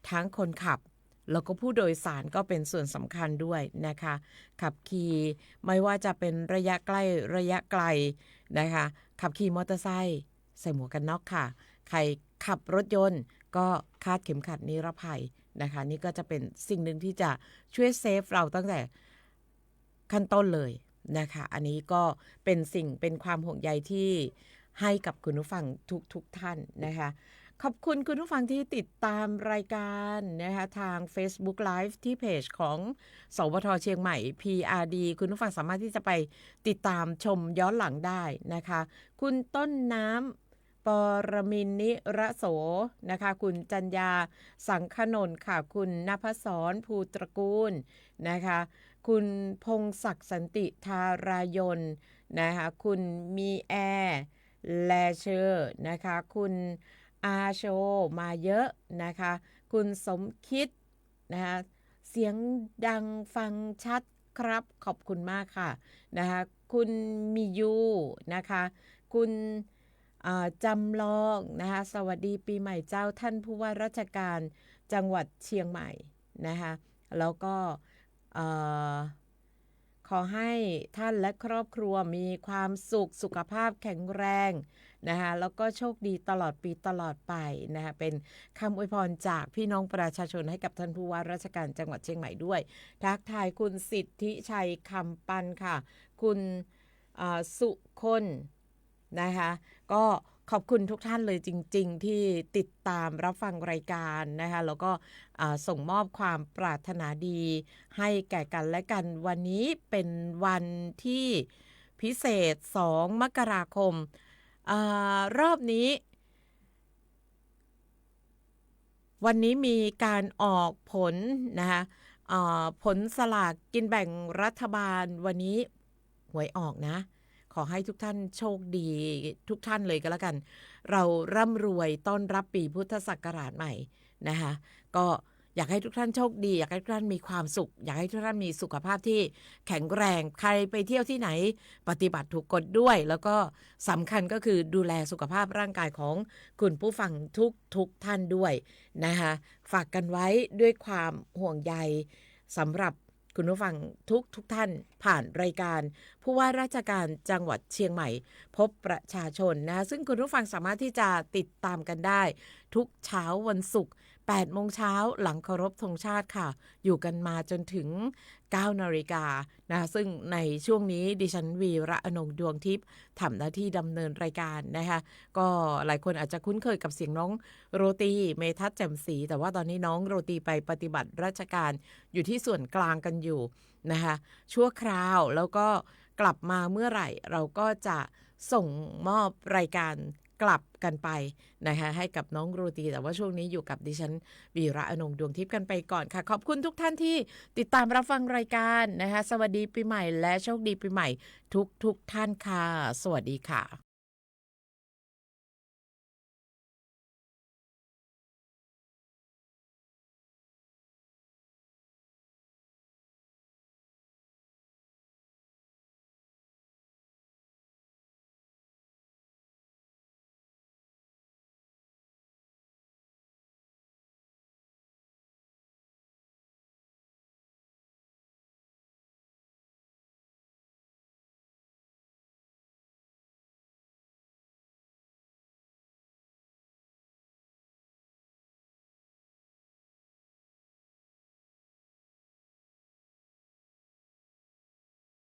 Speaker 8: ทั้งคนขับแล้วก็ผู้โดยสารก็เป็นส่วนสำคัญด้วยนะคะขับขี่ไม่ว่าจะเป็นระยะใกล้ระยะไกลนะคะขับขี่มอเตอร์ไซค์ใส่หมวกกันน็อกค่ะใครขับรถยนต์ก็คาดเข็มขัดนิรภัยนะคะนี่ก็จะเป็นสิ่งหนึ่งที่จะช่วยเซฟเราตั้งแต่ขั้นต้นเลยนะคะอันนี้ก็เป็นความห่วงใยที่ให้กับคุณผู้ฟังทุกท่านนะคะขอบคุณคุณผู้ฟังที่ติดตามรายการนะคะทาง Facebook Live ที่เพจของสวท.เชียงใหม่ PRD คุณผู้ฟังสามารถที่จะไปติดตามชมย้อนหลังได้นะคะคุณต้นน้ำปรมินทร์นิระโสนะคะคุณจัญญาสังขนนท์ค่ะคุณณภศรภูตระกูลนะคะคุณพงศักดิ์สันติธารายนนะคะคุณมีแอร์แลเชอร์นะคะคุณอาโชมาเยอะนะคะคุณสมคิดนะคะเสียงดังฟังชัดครับขอบคุณมากค่ะนะคะคุณมิยูนะคะคุณจำลองนะคะสวัสดีปีใหม่เจ้าท่านผู้ว่าราชการจังหวัดเชียงใหม่นะคะแล้วก็ขอให้ท่านและครอบครัวมีความสุขภาพแข็งแรงนะคะแล้วก็โชคดีตลอดปีตลอดไปนะคะเป็นคำอวยพรจากพี่น้องประชาชนให้กับท่านผู้ว่าราชการจังหวัดเชียงใหม่ด้วยทักทายคุณสิทธิชัยคำปันค่ะคุณสุคนนะคะก็ขอบคุณทุกท่านเลยจริงๆที่ติดตามรับฟังรายการนะคะแล้วก็ส่งมอบความปรารถนาดีให้แก่กันและกันวันนี้เป็นวันที่พิเศษ2 มกราคมรอบนี้วันนี้มีการออกผลนะคะผลสลากกินแบ่งรัฐบาลวันนี้หวยออกนะขอให้ทุกท่านโชคดีทุกท่านเลยก็แล้วกันเราร่ำรวยต้อนรับปีพุทธศักราชใหม่นะคะก็อยากให้ทุกท่านโชคดีอยากให้ทุกท่านมีความสุขอยากให้ทุกท่านมีสุขภาพที่แข็งแรงใครไปเที่ยวที่ไหนปฏิบัติถูกกฎด้วยแล้วก็สำคัญก็คือดูแลสุขภาพร่างกายของคุณผู้ฟังทุกท่านด้วยนะคะฝากกันไว้ด้วยความห่วงใยสำหรับคุณผู้ฟังทุกท่านผ่านรายการผู้ว่าราชการจังหวัดเชียงใหม่พบประชาชนนะซึ่งคุณผู้ฟังสามารถที่จะติดตามกันได้ทุกเช้าวันศุกร์ 8 โมงเช้าหลังเคารพธงชาติค่ะอยู่กันมาจนถึง 9 นาฬิกานะซึ่งในช่วงนี้ดิฉันวีระอนงดวงทิพย์ทำหน้าที่ดำเนินรายการนะคะก็หลายคนอาจจะคุ้นเคยกับเสียงน้องโรตีเมทัศน์แจ่มศรีแต่ว่าตอนนี้น้องโรตีไปปฏิบัติราชการอยู่ที่ส่วนกลางกันอยู่นะคะชั่วคราวแล้วก็กลับมาเมื่อไหร่เราก็จะส่งมอบรายการกลับกันไปนะคะให้กับน้องโรตีแต่ว่าช่วงนี้อยู่กับดิฉันวีระอนงดวงทิพย์กันไปก่อนค่ะขอบคุณทุกท่านที่ติดตามรับฟังรายการนะคะสวัสดีปีใหม่และโชคดีปีใหม่ทุกท่านค่ะสวัสดีค่ะ